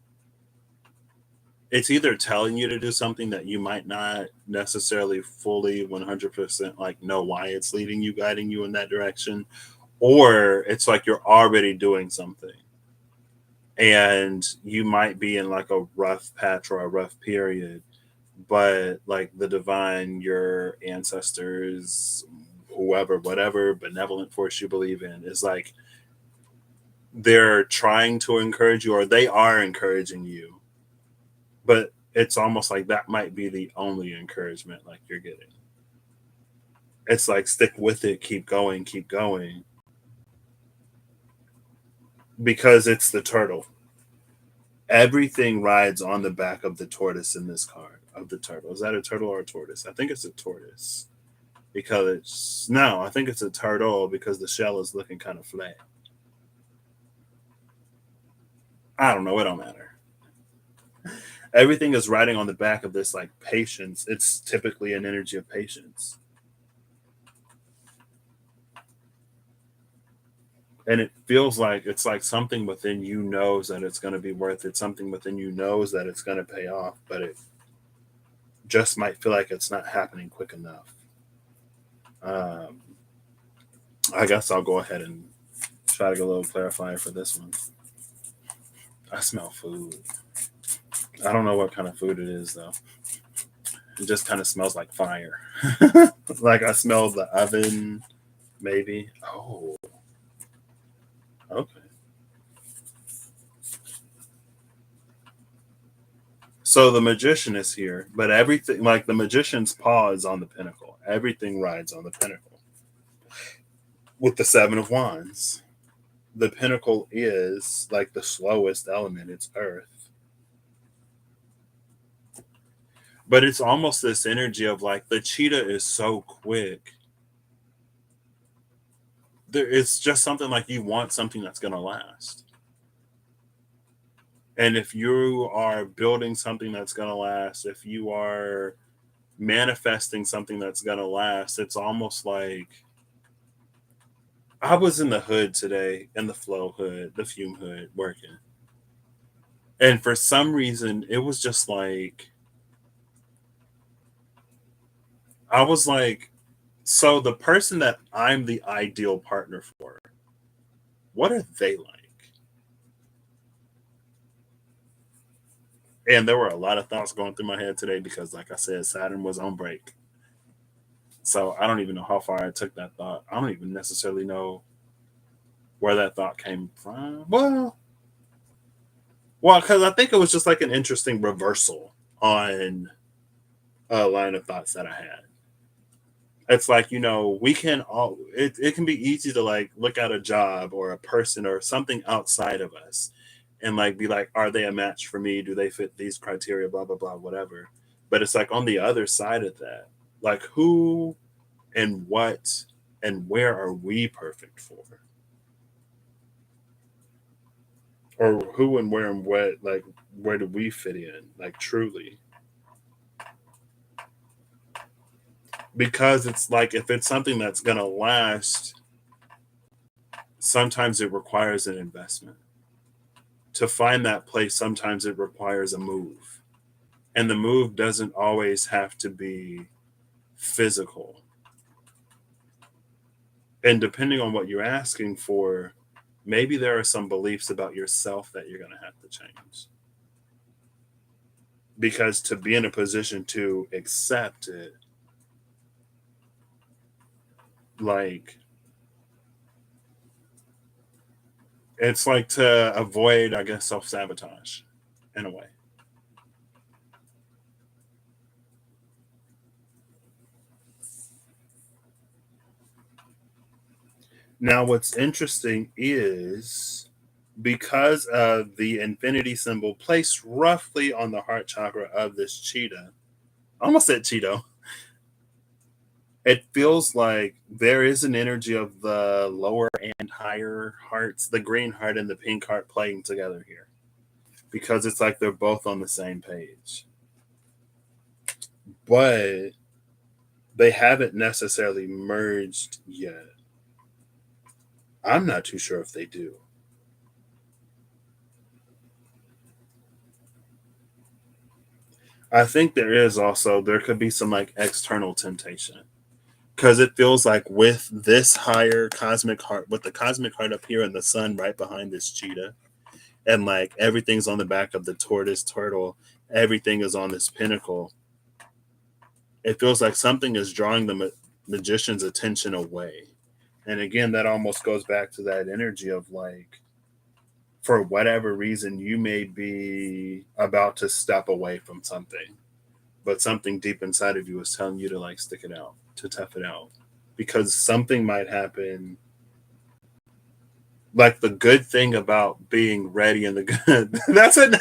Speaker 1: It's either telling you to do something that you might not necessarily fully 100% like know why it's leading you, guiding you in that direction, or it's like you're already doing something and you might be in like a rough patch or a rough period, but like the divine, your ancestors, whoever, whatever benevolent force you believe in is like they're trying to encourage you or they are encouraging you, but it's almost like that might be the only encouragement like you're getting. It's like stick with it, keep going, because it's the turtle. Everything rides on the back of the tortoise in this card, of the turtle. Is that a turtle or a tortoise? I think it's a tortoise because it's no, I think it's a turtle because the shell is looking kind of flat. I don't know, it don't matter. Everything is riding on the back of this like patience. It's typically an energy of patience. And it feels like it's like something within you knows that it's going to be worth it. Something within you knows that it's going to pay off, but it just might feel like it's not happening quick enough. I guess I'll go ahead and try to get a little clarifier for this one. I smell food. I don't know what kind of food it is though. It just kind of smells like fire. Like I smell the oven, maybe. Oh, okay. So the magician is here, but everything, like the magician's paw is on the pinnacle. Everything rides on the pinnacle. With the 7 of Wands, the pinnacle is like the slowest element, it's earth. But it's almost this energy of like the cheetah is so quick. It's just something like you want something that's going to last. And if you are building something that's going to last, if you are manifesting something that's going to last, it's almost like I was in the hood today, in the flow hood, the fume hood, working. And for some reason, it was just like, I was like, so the person that I'm the ideal partner for, what are they like? And there were a lot of thoughts going through my head today because, like I said, Saturn was on break. So I don't even know how far I took that thought. I don't even necessarily know where that thought came from. Well, because I think it was just like an interesting reversal on a line of thoughts that I had. It's like, we can all, it can be easy to like look at a job or a person or something outside of us and like be like, are they a match for me? Do they fit these criteria? Blah, blah, blah, whatever. But it's like on the other side of that, like who and what and where are we perfect for? Or who and where and what, like, where do we fit in? Like, truly. Because it's like, if it's something that's going to last, sometimes it requires an investment. To find that place, sometimes it requires a move. And the move doesn't always have to be physical. And depending on what you're asking for, maybe there are some beliefs about yourself that you're going to have to change. Because to be in a position to accept it, like, it's like to avoid, I guess, self sabotage in a way. Now, what's interesting is because of the infinity symbol placed roughly on the heart chakra of this cheetah, I almost said Cheeto, it feels like there is an energy of the lower and higher hearts, the green heart and the pink heart playing together here because it's like they're both on the same page. But they haven't necessarily merged yet. I'm not too sure if they do. I think there could be some like external temptation because it feels like with this higher cosmic heart, with the cosmic heart up here and the sun right behind this cheetah, and like everything's on the back of the tortoise turtle, everything is on this pinnacle. It feels like something is drawing the magician's attention away. And again, that almost goes back to that energy of like, for whatever reason, you may be about to step away from something, but something deep inside of you is telling you to like stick it out, to tough it out, because something might happen. Like the good thing about being ready and the good, that's it.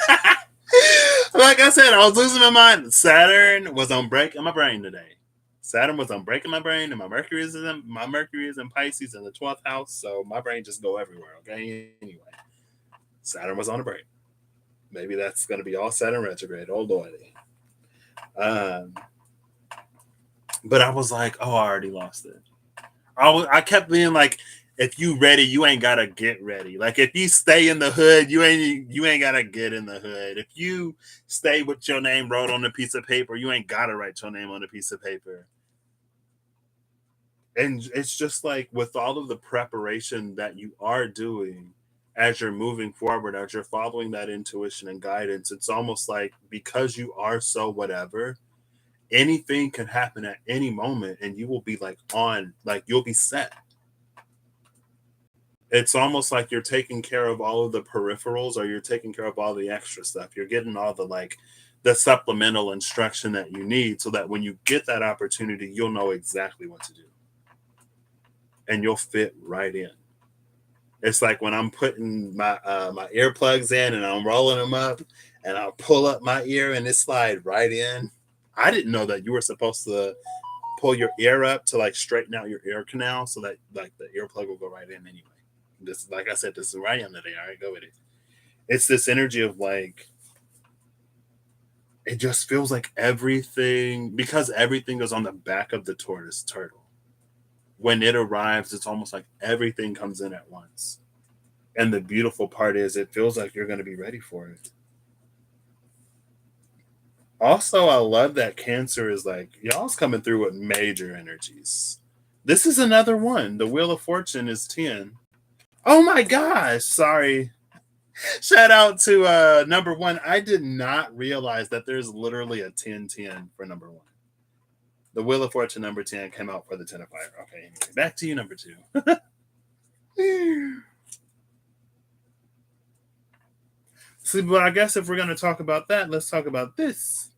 Speaker 1: Like I said, I was losing my mind. Saturn was on break in my brain today. Saturn was on break in my brain, and my Mercury is in Pisces in the 12th house, so my brain just go everywhere. Okay, anyway, Saturn was on a break. Maybe that's going to be all Saturn retrograde. Oh lordy. Um, but I was like, oh, I already lost it. I kept being like, if you ready, you ain't gotta get ready. Like if you stay in the hood, you ain't gotta get in the hood. If you stay with your name wrote on a piece of paper, you ain't gotta write your name on a piece of paper. And it's just like with all of the preparation that you are doing as you're moving forward, as you're following that intuition and guidance, it's almost like because you are so whatever, anything can happen at any moment and you will be like on, like you'll be set. It's almost like you're taking care of all of the peripherals or you're taking care of all the extra stuff. You're getting all the like the supplemental instruction that you need so that when you get that opportunity, you'll know exactly what to do and you'll fit right in. It's like when I'm putting my earplugs in and I'm rolling them up and I'll pull up my ear and it slide right in. I didn't know that you were supposed to pull your ear up to like straighten out your ear canal so that like the earplug will go right in anyway. This, like I said, this is where I am today. All right, go with it. It's this energy of like, it just feels like everything, because everything is on the back of the tortoise turtle. When it arrives, it's almost like everything comes in at once. And the beautiful part is, it feels like you're going to be ready for it. Also, I love that Cancer is like, y'all's coming through with major energies. This is another one. The Wheel of Fortune is 10. Oh my gosh. Sorry. Shout out to number one. I did not realize that there's literally a 10-10 for number one. The Wheel of Fortune number 10 came out for the 10 of Fire. Okay, anyway, back to you, number two. See, but I guess if we're going to talk about that, let's talk about this.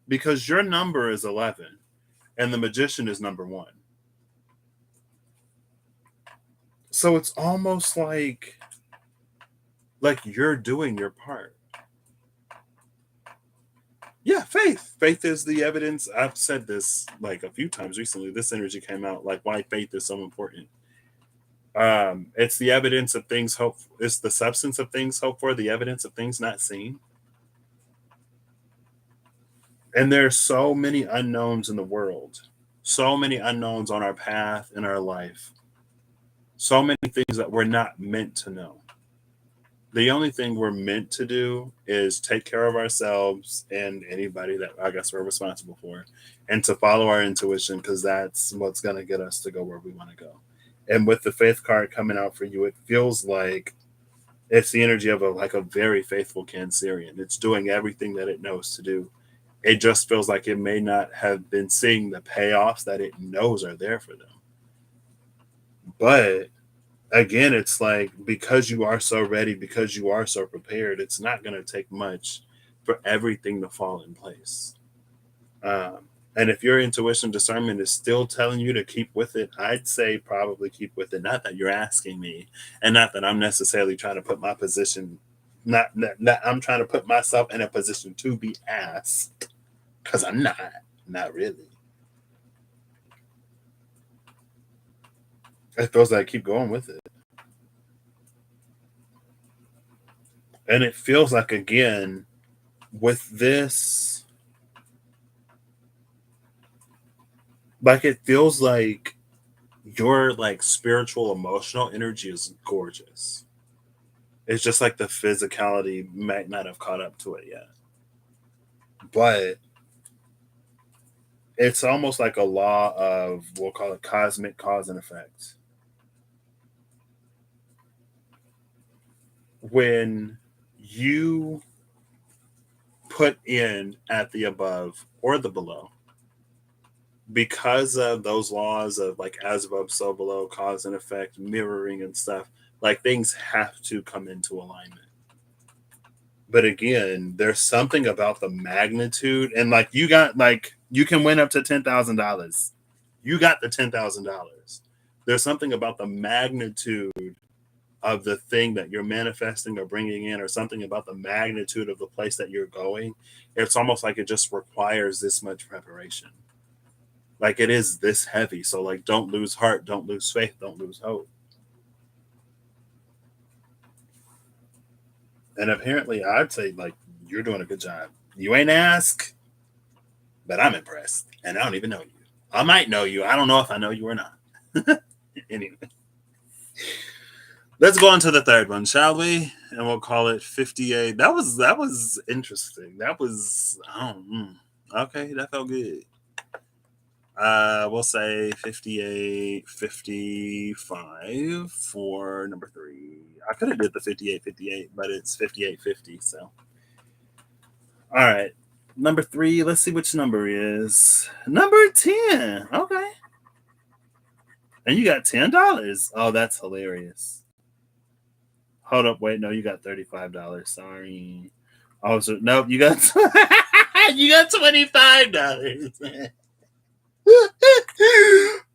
Speaker 1: Because your number is 11 and the Magician is number one. So it's almost like you're doing your part. Yeah, faith. Faith is the evidence. I've said this like a few times recently. This energy came out, like why faith is so important. It's the evidence of things hoped. It's the substance of things hoped for, the evidence of things not seen. And there's so many unknowns in the world, so many unknowns on our path in our life, so many things that we're not meant to know. The only thing we're meant to do is take care of ourselves and anybody that I guess we're responsible for, and to follow our intuition, because that's what's going to get us to go where we want to go. And with the faith card coming out for you, it feels like it's the energy of a very faithful Cancerian. It's doing everything that it knows to do. It just feels like it may not have been seeing the payoffs that it knows are there for them. But again, it's like, because you are so ready, because you are so prepared, it's not going to take much for everything to fall in place. And if your intuition discernment is still telling you to keep with it, I'd say probably keep with it. Not that you're asking me, and not that I'm necessarily trying to put my position, not I'm trying to put myself in a position to be asked, because I'm not really. It feels like keep going with it. And it feels like, again, with this, like it feels like your like spiritual emotional energy is gorgeous. It's just like the physicality might not have caught up to it yet. But it's almost like a law of, we'll call it cosmic cause and effect. When you put in at the above or the below, because of those laws of like as above, so below, cause and effect, mirroring and stuff, like things have to come into alignment. But again, there's something about the magnitude, and like you got, like you can win up to $10,000. You got the $10,000. There's something about the magnitude of the thing that you're manifesting or bringing in, or something about the magnitude of the place that you're going. It's almost like it just requires this much preparation. Like it is this heavy. So like, don't lose heart, don't lose faith, don't lose hope. And apparently, I'd say like you're doing a good job. You ain't ask, but I'm impressed, and I don't even know you. I might know you. I don't know if I know you or not. Anyway, let's go on to the third one, shall we? And we'll call it 58. That was interesting. That was okay. That felt good. We'll say 58, 55 for number three. I could have did the 58, 58, but it's 58, 50. So, all right. Number three, let's see which number is. Number 10. Okay. And you got $10. Oh, that's hilarious. Hold up, wait, no, you got $35. Sorry. Oh, so nope, you got you got $25.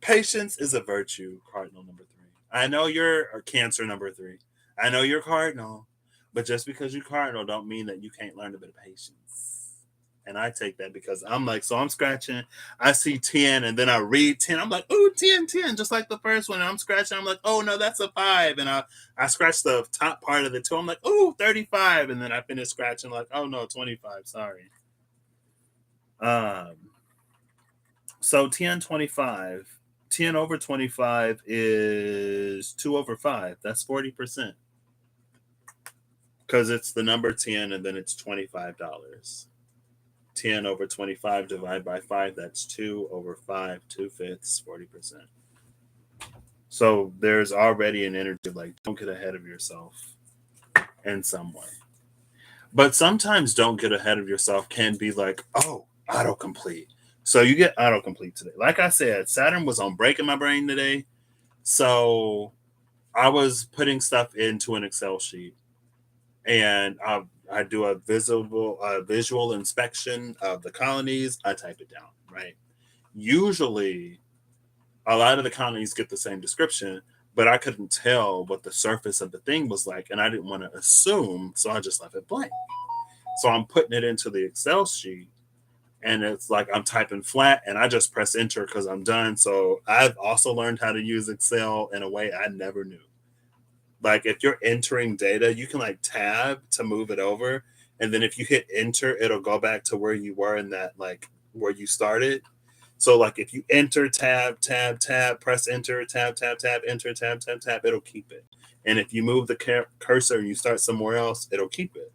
Speaker 1: Patience is a virtue, Cardinal number three. I know you're a Cancer number three. I know you're Cardinal, but just because you're Cardinal don't mean that you can't learn a bit of patience. And I take that because I'm like, so I'm scratching, I see 10, and then I read 10. I'm like, oh, 10, 10, just like the first one. And I'm scratching, I'm like, oh no, that's a 5. And I scratch the top part of the 2. I'm like, oh, 35. And then I finish scratching like, oh no, 25. Sorry. Um so 10, 25. 10 over 25 is 2 over 5. That's 40%. Because it's the number 10 and then it's $25. 10 over 25 divided by 5, that's 2 over 5, 2/5, 40%. So there's already an energy of like, don't get ahead of yourself in some way. But sometimes don't get ahead of yourself can be like, oh, autocomplete. So you get autocomplete today. Like I said, Saturn was on breaking my brain today. So I was putting stuff into an Excel sheet, and I do a visual inspection of the colonies. I type it down, right? Usually, a lot of the colonies get the same description, but I couldn't tell what the surface of the thing was like, and I didn't want to assume, so I just left it blank. So I'm putting it into the Excel sheet, and it's like I'm typing flat, and I just press enter because I'm done. So I've also learned how to use Excel in a way I never knew. Like if you're entering data, you can like tab to move it over, and then if you hit enter, it'll go back to where you were in that, like where you started. So like if you enter tab, press enter, tab, enter, tab, it'll keep it. And if you move the cursor and you start somewhere else, it'll keep it.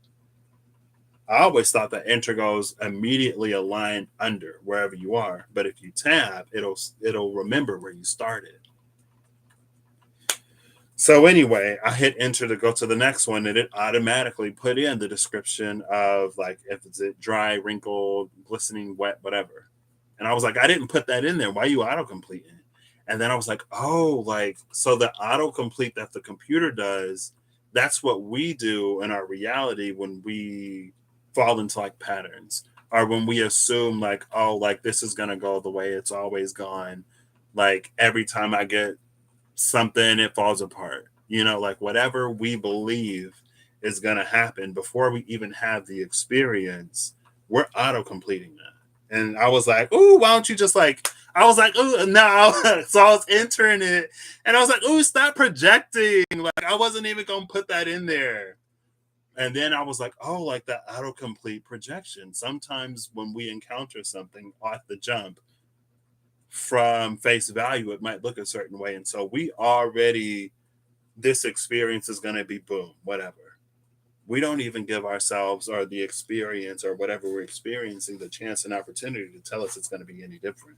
Speaker 1: I always thought that enter goes immediately aligned under wherever you are, but if you tab, it'll remember where you started. So anyway, I hit enter to go to the next one, and it automatically put in the description of like if it's dry, wrinkled, glistening, wet, whatever. And I was like, I didn't put that in there. Why are you autocompleting? And then I was like, oh, like so the autocomplete that the computer does, that's what we do in our reality when we fall into like patterns, or when we assume like, oh, like this is gonna go the way it's always gone. Like every time I get something, it falls apart. Like whatever we believe is going to happen before we even have the experience, we're auto completing that. And I was like, ooh, why don't you just like, I was like, ooh, no. So I was entering it, and I was like, ooh, stop projecting. Like I wasn't even going to put that in there. And then I was like, oh, like that autocomplete projection. Sometimes when we encounter something off the jump, from face value, it might look a certain way. And so we already, this experience is going to be boom, whatever. We don't even give ourselves or the experience or whatever we're experiencing the chance and opportunity to tell us it's going to be any different.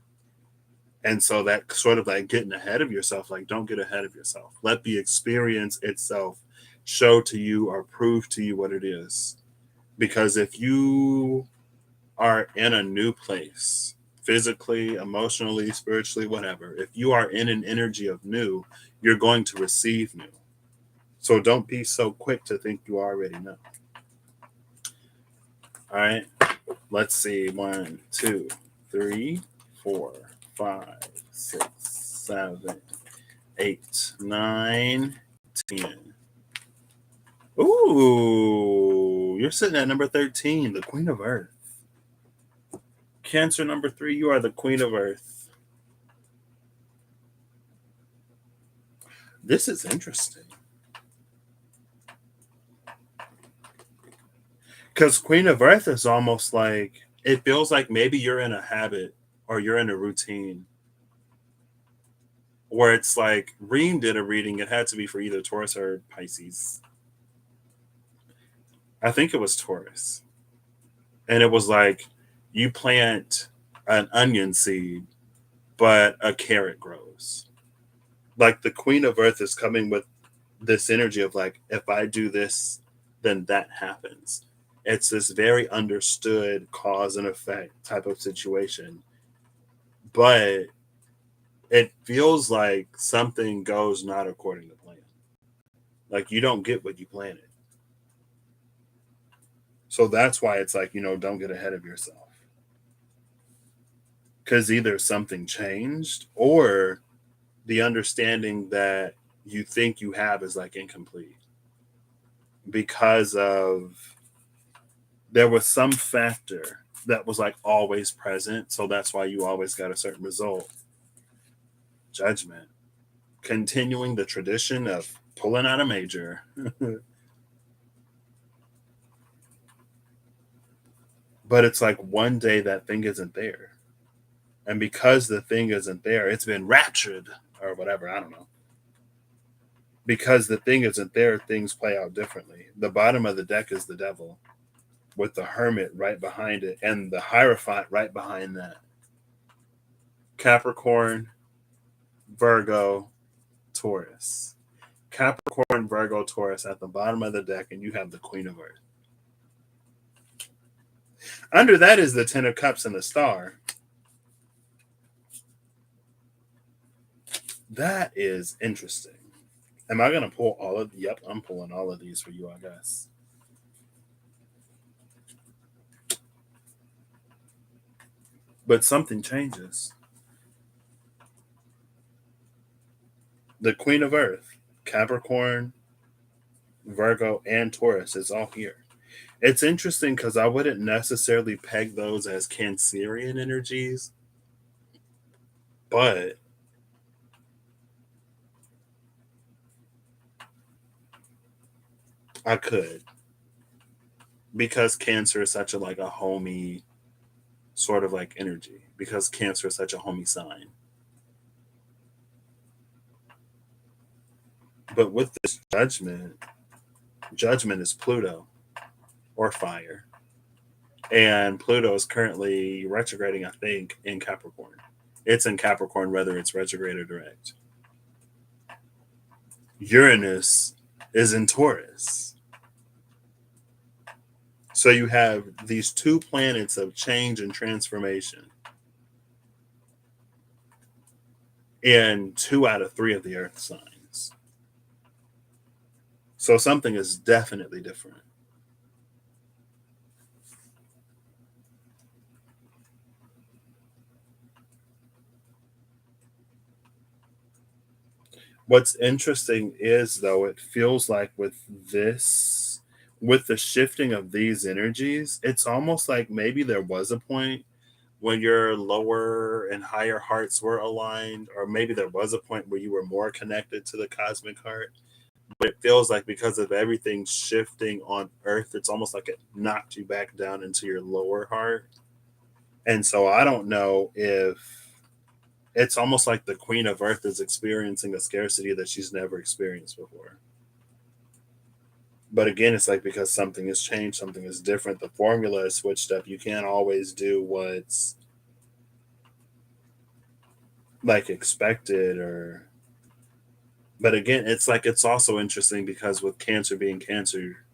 Speaker 1: And so that sort of like getting ahead of yourself, like don't get ahead of yourself. Let the experience itself show to you or prove to you what it is. Because if you are in a new place, physically, emotionally, spiritually, whatever, if you are in an energy of new, you're going to receive new. So don't be so quick to think you already know. All right. Let's see. 1, 2, 3, 4, 5, 6, 7, 8, 9, 10. Ooh, you're sitting at number 13, the Queen of Earth. Cancer number 3, you are the Queen of Earth. This is interesting. Because Queen of Earth is almost like, it feels like maybe you're in a habit or you're in a routine where it's like, Reem did a reading, it had to be for either Taurus or Pisces. I think it was Taurus. And it was like, you plant an onion seed, but a carrot grows. Like the Queen of Earth is coming with this energy of like, if I do this, then that happens. It's this very understood cause and effect type of situation. But it feels like something goes not according to plan. Like you don't get what you planted. So that's why it's like, don't get ahead of yourself. Because either something changed or the understanding that you think you have is like incomplete. Because of there was some factor that was like always present. So that's why you always got a certain result. Judgment. Continuing the tradition of pulling out a major. But it's like one day that thing isn't there. And because the thing isn't there, it's been raptured or whatever. I don't know. Because the thing isn't there, things play out differently. The bottom of the deck is the devil. with the Hermit right behind it and the Hierophant right behind that. Capricorn, Virgo, Taurus. Capricorn, Virgo, Taurus at the bottom of the deck, and you have the Queen of Earth. Under that is the Ten of Cups and the Star. That is interesting. Am I going to pull all of... Yep, I'm pulling all of these for you, I guess. But something changes. The Queen of Earth, Capricorn, Virgo, and Taurus is all here. It's interesting because I wouldn't necessarily peg those as Cancerian energies, but I could, because Cancer is such a like a homey sort of like energy, because Cancer is such a homey sign. But with this judgment is Pluto or fire. And Pluto is currently retrograding, I think, in Capricorn. It's in Capricorn, whether it's retrograde or direct. Uranus is in Taurus. So you have these two planets of change and transformation in 2 out of 3 of the Earth signs. So something is definitely different. What's interesting is, though, it feels like with the shifting of these energies, it's almost like maybe there was a point when your lower and higher hearts were aligned, or maybe there was a point where you were more connected to the cosmic heart. But it feels like because of everything shifting on Earth, it's almost like it knocked you back down into your lower heart. And so I don't know if it's almost like the Queen of Earth is experiencing a scarcity that she's never experienced before. But again, it's like because something has changed, something is different, the formula is switched up. You can't always do what's like expected, or but again, it's like it's also interesting because with Cancer being Cancer,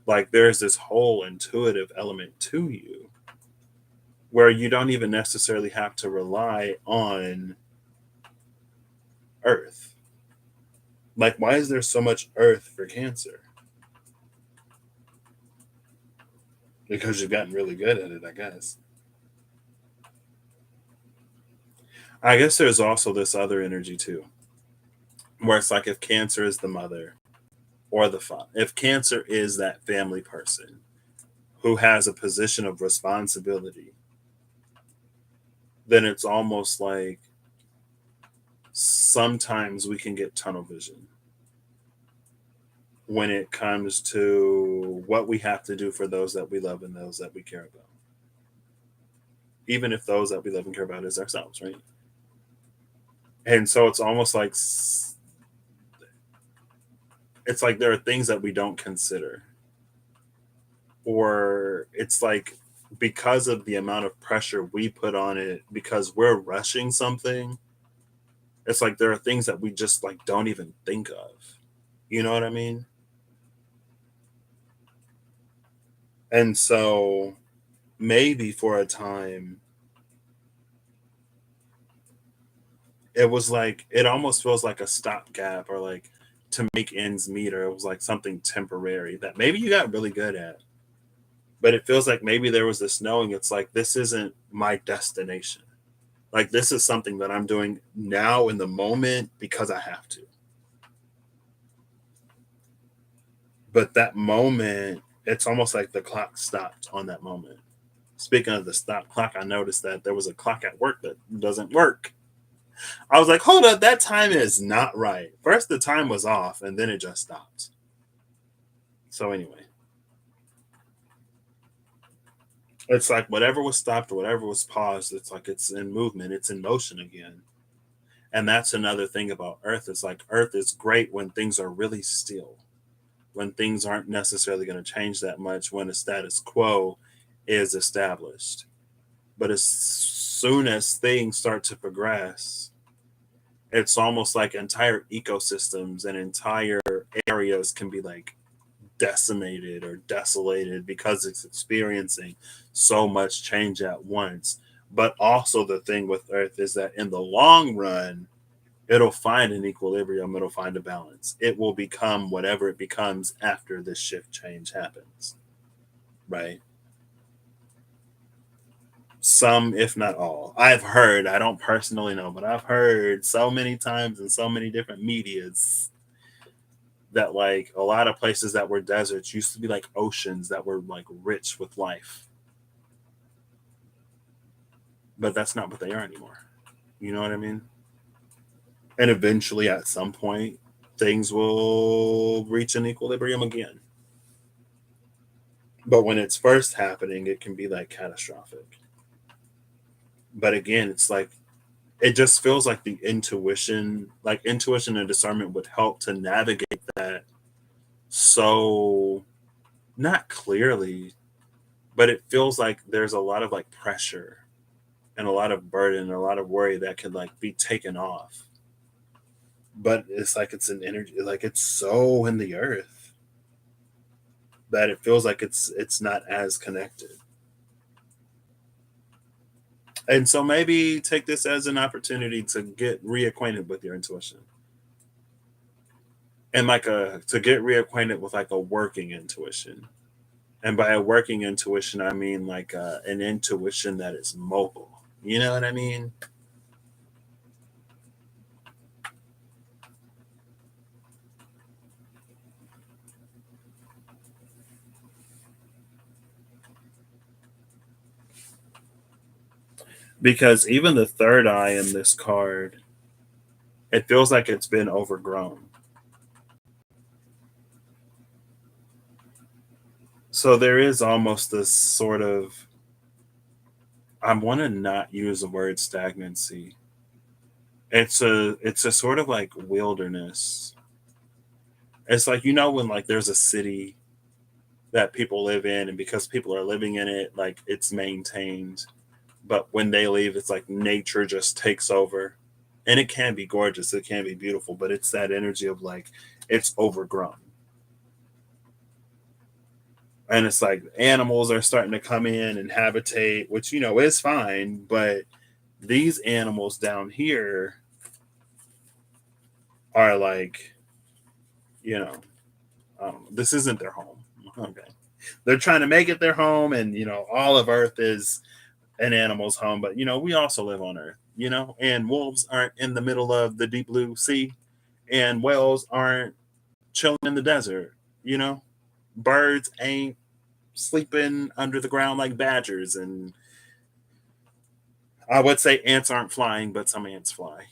Speaker 1: like there's this whole intuitive element to you where you don't even necessarily have to rely on Earth. Like, why is there so much Earth for Cancer? Because you've gotten really good at it, I guess. I guess there's also this other energy too, where it's like if Cancer is the mother or the father, if Cancer is that family person who has a position of responsibility, then it's almost like sometimes we can get tunnel vision when it comes to what we have to do for those that we love and those that we care about. Even if those that we love and care about is ourselves, right? And so it's almost like it's like there are things that we don't consider. Or it's like because of the amount of pressure we put on it, because we're rushing something, it's like there are things that we just like don't even think of. You know what I mean? And so maybe for a time, it was like, it almost feels like a stopgap or like to make ends meet, or it was like something temporary that maybe you got really good at. But it feels like maybe there was this knowing, it's like, this isn't my destination. Like, this is something that I'm doing now in the moment because I have to. But that moment, it's almost like the clock stopped on that moment. Speaking of the stop clock, I noticed that there was a clock at work that doesn't work. I was like, hold up, that time is not right. First, the time was off, and then it just stopped. So, anyway, it's like whatever was stopped, whatever was paused, it's like it's in movement, it's in motion again. And that's another thing about Earth. It's like Earth is great when things are really still. when things aren't necessarily going to change that much, when the status quo is established. But as soon as things start to progress, it's almost like entire ecosystems and entire areas can be like decimated or desolated because it's experiencing so much change at once. But also, the thing with Earth is that in the long run, it'll find an equilibrium, it'll find a balance. It will become whatever it becomes after this shift change happens, right? Some, if not all. I've heard, I don't personally know, but I've heard so many times in so many different medias that like a lot of places that were deserts used to be like oceans that were like rich with life. But that's not what they are anymore. You know what I mean? And eventually, at some point, things will reach an equilibrium again. But when it's first happening, it can be like catastrophic. But again, it's like it just feels like the intuition, like intuition and discernment would help to navigate that so not clearly, but it feels like there's a lot of like pressure and a lot of burden and a lot of worry that could like be taken off. But it's like it's an energy, like it's so in the earth that it feels like it's not as connected. And so maybe take this as an opportunity to get reacquainted with your intuition. And like a to get reacquainted with like a working intuition. And by a working intuition, I mean like an intuition that is mobile. You know what I mean? Because even the third eye in this card, it feels like it's been overgrown. So there is almost this sort of, I want to not use the word stagnancy. It's a sort of like wilderness. It's like when like there's a city that people live in, and because people are living in it, like it's maintained. But when they leave, it's like nature just takes over. And it can be gorgeous, it can be beautiful, but it's that energy of like it's overgrown. And it's like animals are starting to come in and habitate, which is fine, but these animals down here are like, you know, this isn't their home. Okay. They're trying to make it their home, and all of Earth is an animal's home, but we also live on Earth, and wolves aren't in the middle of the deep blue sea, and whales aren't chilling in the desert, you know. Birds ain't sleeping under the ground like badgers, and I would say ants aren't flying, but some ants fly.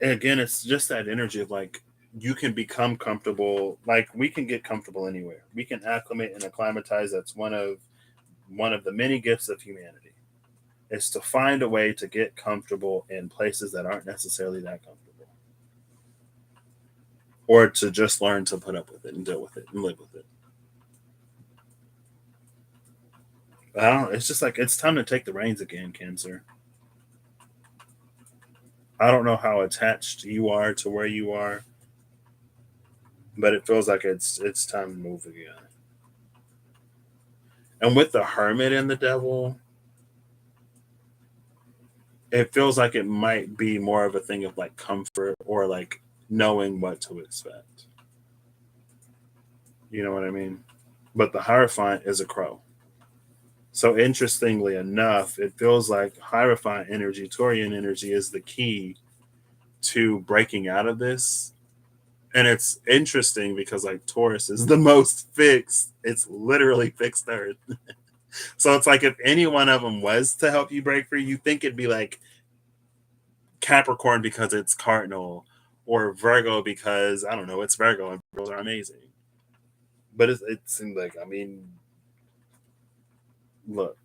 Speaker 1: And again, it's just that energy of like you can become comfortable. Like we can get comfortable anywhere. We can acclimate and acclimatize. That's one of the many gifts of humanity. Is to find a way to get comfortable in places that aren't necessarily that comfortable, or to just learn to put up with it and deal with it and live with it. I don't. It's just like it's time to take the reins again, Cancer. I don't know how attached you are to where you are, but it feels like it's time to move again. And with the Hermit and the Devil, it feels like it might be more of a thing of like comfort or like knowing what to expect. You know what I mean? But the Hierophant is a crow. So interestingly enough, it feels like Hierophant energy, Taurian energy, is the key to breaking out of this. And it's interesting because like Taurus is the most fixed. It's literally fixed Earth. So it's like if any one of them was to help you break free, you think it'd be like Capricorn because it's cardinal, or Virgo because I don't know, it's Virgo and Virgos are amazing. But it seemed like, I mean, look,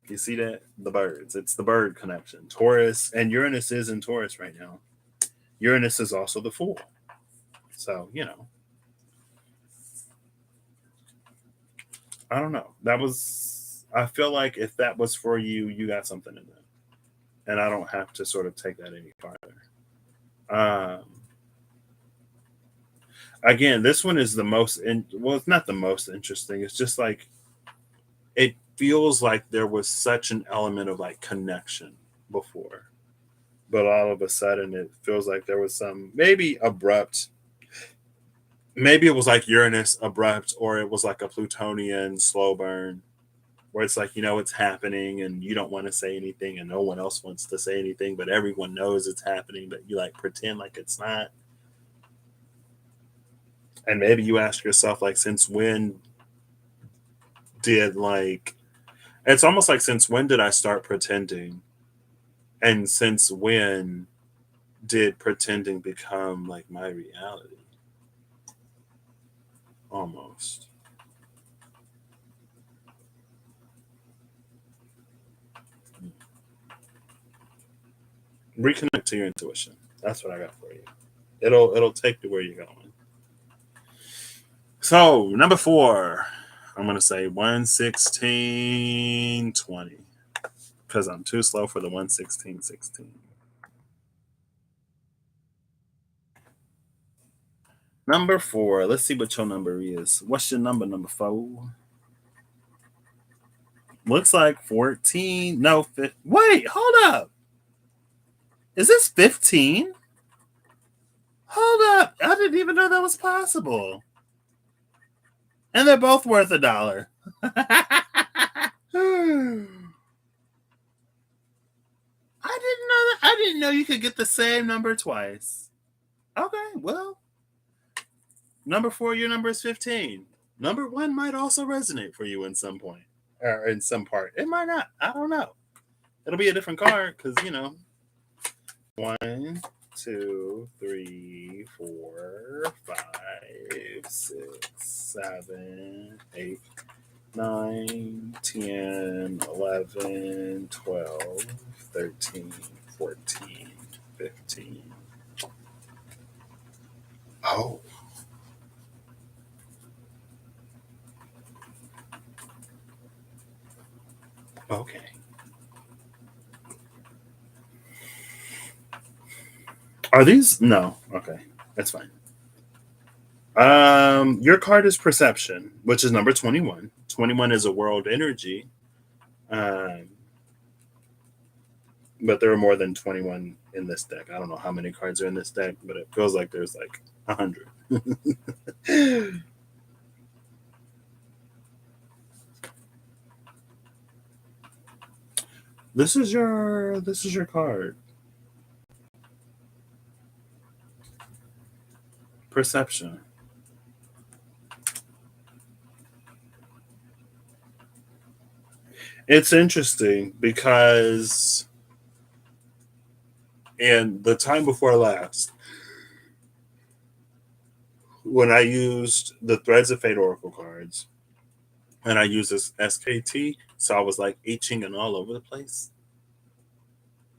Speaker 1: you see that? The birds. It's the bird connection. Taurus and Uranus is in Taurus right now. Uranus is also the Fool. So, I don't know. I feel like if that was for you, you got something in that. And I don't have to sort of take that any farther. Again, this one is the well, it's not the most interesting. It's just like, it feels like there was such an element of like connection before. But all of a sudden, it feels like there was some maybe abrupt. Maybe it was like Uranus abrupt, or it was like a Plutonian slow burn, where it's like, it's happening and you don't want to say anything and no one else wants to say anything, but everyone knows it's happening, but you like pretend like it's not. And maybe you ask yourself, like, since when did like, it's almost like, since when did I start pretending? And since when did pretending become like my reality? Almost. Reconnect to your intuition. That's what I got for you. It'll take you where you're going. So number 4, I'm gonna say 11620, because I'm too slow for the 11616. Number 4. Let's see what your number is. What's your number 4? Looks like 14. No, wait, hold up. Is this 15? Hold up. I didn't even know that was possible. And they're both worth $1. I didn't know that. I didn't know you could get the same number twice. Okay, well, number 4, your number is 15. Number 1 might also resonate for you in some point, or in some part. It might not. I don't know. It'll be a different card because 1, 2, 3, 4, 5, 6, 7, 8, 9, 10, 11, 12, 13, 14, 15. Oh. Okay. Are these? No. Okay. That's fine. Your card is Perception, which is number 21. 21 is a world energy. But there are more than 21 in this deck. I don't know how many cards are in this deck, but it feels like there's like 100. This is your card. Perception. It's interesting because in the time before last, when I used the Threads of Fate Oracle cards, and I used this SKT, so I was like I Ching all over the place.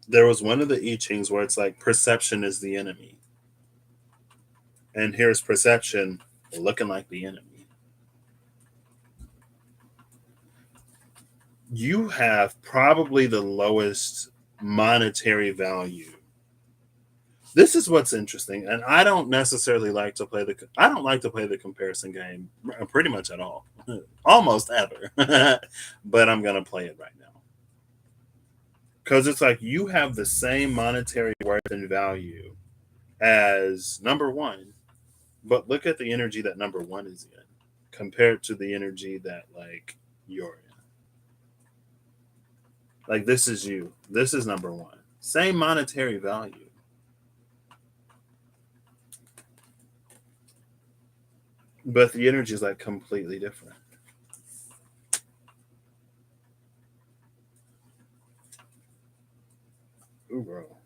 Speaker 1: There was one of the I Chings where it's like perception is the enemy. And here's perception looking like the enemy. You have probably the lowest monetary value. This is what's interesting, and I don't necessarily like to play the comparison game pretty much at all, almost ever. But I'm gonna play it right now because it's like you have the same monetary worth and value as number 1, but look at the energy that number 1 is in compared to the energy that like you're in. Like this is you. This is number 1. Same monetary value. But the energy is like completely different. Ooh, bro.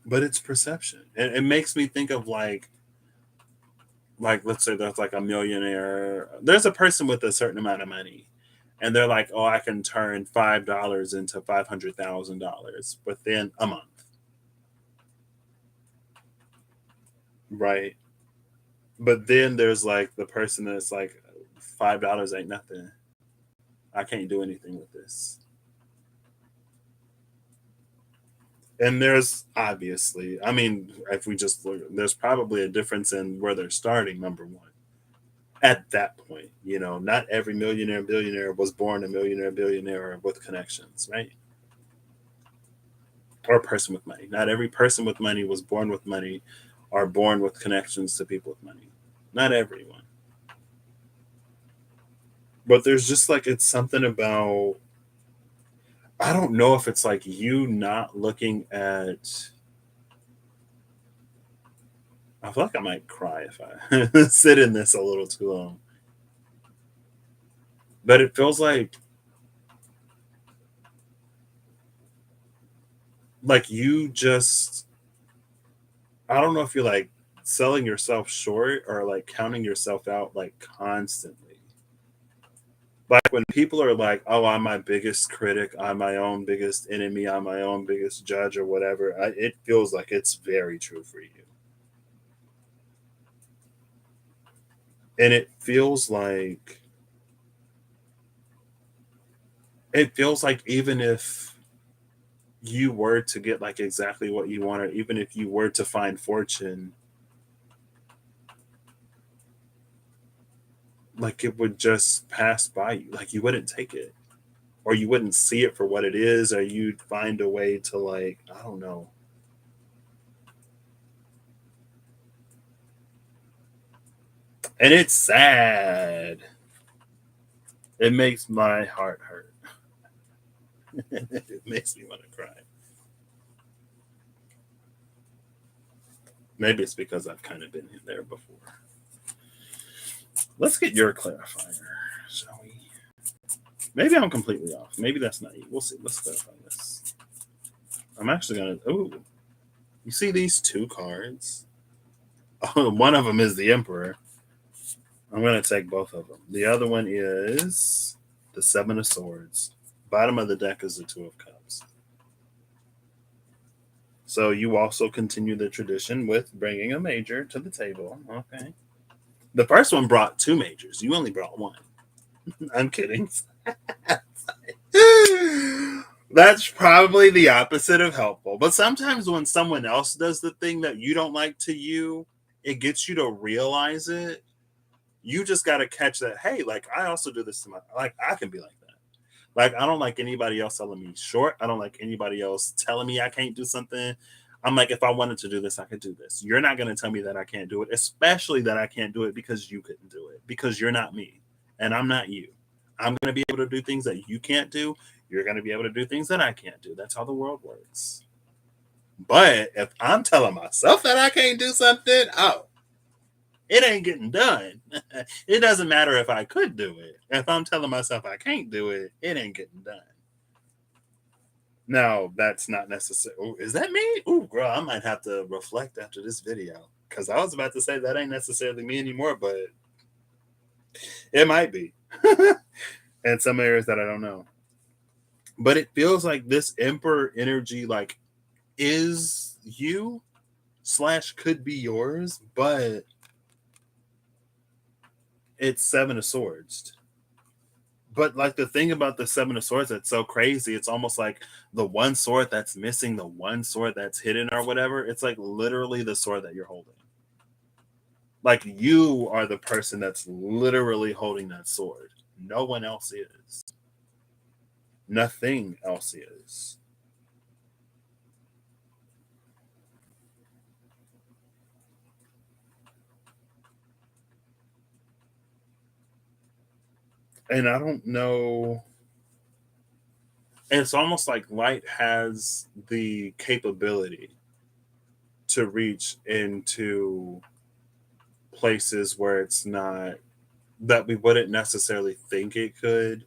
Speaker 1: But it's perception. And it makes me think of like let's say there's like a millionaire. There's a person with a certain amount of money, and they're like, oh, I can turn $5 into $500,000 within a month. Right. But then there's like the person that's like, $5 ain't nothing. I can't do anything with this. And there's obviously, I mean, if we just look, there's probably a difference in where they're starting, number one. At that point, not every millionaire, billionaire was born a millionaire, billionaire with connections, right? Or a person with money. Not every person with money was born with money or born with connections to people with money. Not everyone. But there's just like, it's something about, I don't know if it's like you not looking at, I feel like I might cry if I sit in this a little too long. But it feels like you just, I don't know if you're like selling yourself short or like counting yourself out like constantly. Like when people are like, "Oh, I'm my biggest critic. I'm my own biggest enemy. I'm my own biggest judge," or whatever. It feels like it's very true for you, and it feels like even if you were to get like exactly what you wanted, even if you were to find fortune, like it would just pass by you. Like you wouldn't take it, or you wouldn't see it for what it is, or you'd find a way to like, I don't know. And it's sad. It makes my heart hurt. It makes me want to cry. Maybe it's because I've kind of been in there before. Let's get your clarifier, shall we? Maybe I'm completely off. Maybe that's not you. We'll see. Let's clarify this. I'm actually gonna. Oh, you see these two cards? Oh, one of them is the Emperor. I'm gonna take both of them. The other one is the Seven of Swords. Bottom of the deck is the Two of Cups. So you also continue the tradition with bringing a major to the table. Okay. The first one brought two majors. You only brought one. I'm kidding. That's probably the opposite of helpful. But sometimes when someone else does the thing that you don't like to you, it gets you to realize it. You just got to catch that. Hey, like I also do this to my, like I can be like that. Like I don't like anybody else telling me short. I don't like anybody else telling me I can't do something. I'm like, if I wanted to do this, I could do this. You're not going to tell me that I can't do it, especially that I can't do it because you couldn't do it, because you're not me and I'm not you. I'm going to be able to do things that you can't do. You're going to be able to do things that I can't do. That's how the world works. But if I'm telling myself that I can't do something, oh, it ain't getting done. It doesn't matter if I could do it. If I'm telling myself I can't do it, it ain't getting done. Now, that's not necessary. Is that me? Ooh, girl, I might have to reflect after this video because I was about to say that ain't necessarily me anymore, but it might be. And some areas that I don't know. But it feels like this Emperor energy, like, is you / could be yours, but it's Seven of Swords. But like the thing about the Seven of Swords that's so crazy, it's almost like the one sword that's missing, the one sword that's hidden or whatever. It's like literally the sword that you're holding. Like you are the person that's literally holding that sword. No one else is. Nothing else is. And I don't know. It's almost like light has the capability to reach into places where it's not, that we wouldn't necessarily think it could,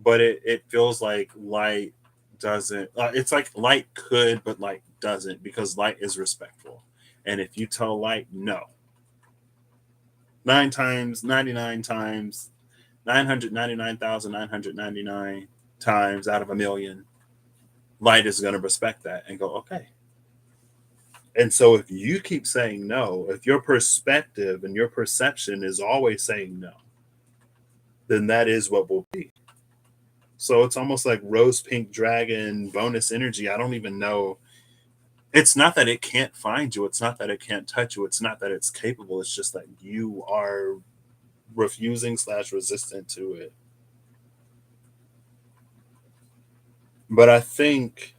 Speaker 1: but it feels like light doesn't, it's like light could but light doesn't, because light is respectful. And if you tell light no, 99 times 999,999 times out of a million, light is going to respect that and go, okay. And so if you keep saying no, if your perspective and your perception is always saying no, then that is what will be. So it's almost like rose pink dragon bonus energy. I don't even know. It's not that it can't find you. It's not that it can't touch you. It's not that it's capable. It's just that you are refusing / resistant to it. But I think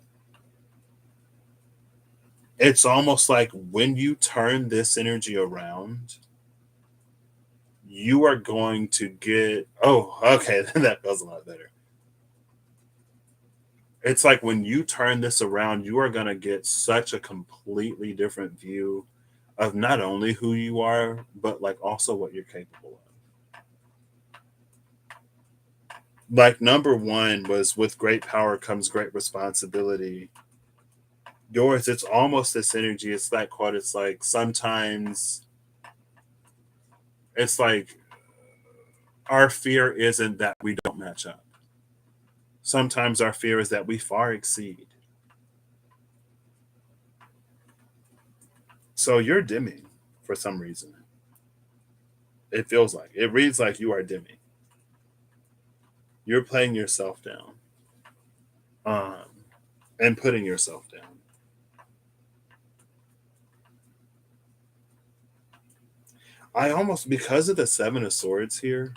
Speaker 1: it's almost like when you turn this energy around, you are going to get, oh, okay, that feels a lot better. It's like when you turn this around, you are going to get such a completely different view of not only who you are, but like also what you're capable of. Like number one was with great power comes great responsibility. Yours, it's almost this energy. It's that quote. It's like sometimes it's like our fear isn't that we don't match up. Sometimes our fear is that we far exceed. So you're dimming for some reason. It feels like it reads like you are dimming. You're playing yourself down, and putting yourself down. I almost, because of the Seven of Swords here,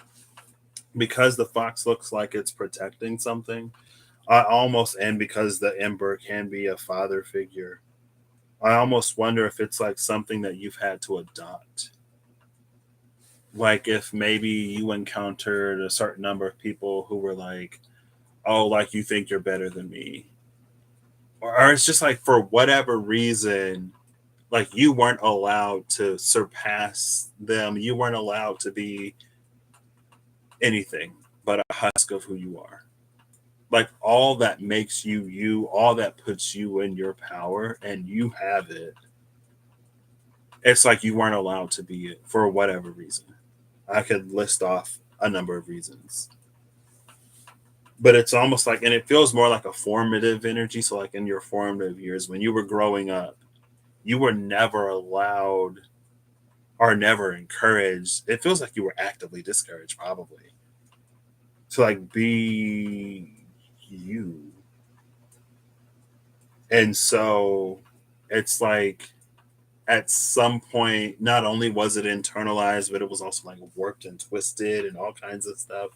Speaker 1: because the fox looks like it's protecting something, I almost, and because the Ember can be a father figure, I almost wonder if it's like something that you've had to adopt. Like if maybe you encountered a certain number of people who were like, oh, like you think you're better than me. Or it's just like for whatever reason, like you weren't allowed to surpass them. You weren't allowed to be anything but a husk of who you are. Like all that makes you you, all that puts you in your power and you have it. It's like you weren't allowed to be it for whatever reason. I could list off a number of reasons. But it's almost like, and it feels more like a formative energy. So, like in your formative years, when you were growing up, you were never allowed or never encouraged. It feels like you were actively discouraged, probably, to like be you. And so it's like at some point, not only was it internalized, but it was also like warped and twisted and all kinds of stuff.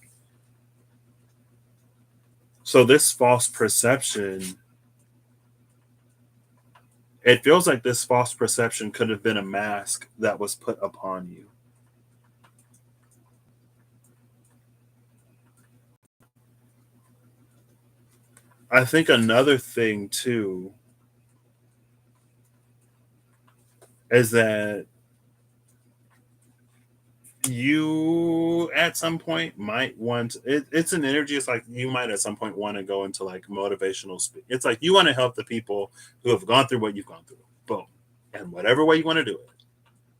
Speaker 1: So this false perception, it feels like this false perception could have been a mask that was put upon you. I think another thing too is that you at some point might want it's an energy. It's like you might at some point want to go into like motivational speak. It's like you want to help the people who have gone through what you've gone through, boom, and whatever way you want to do it.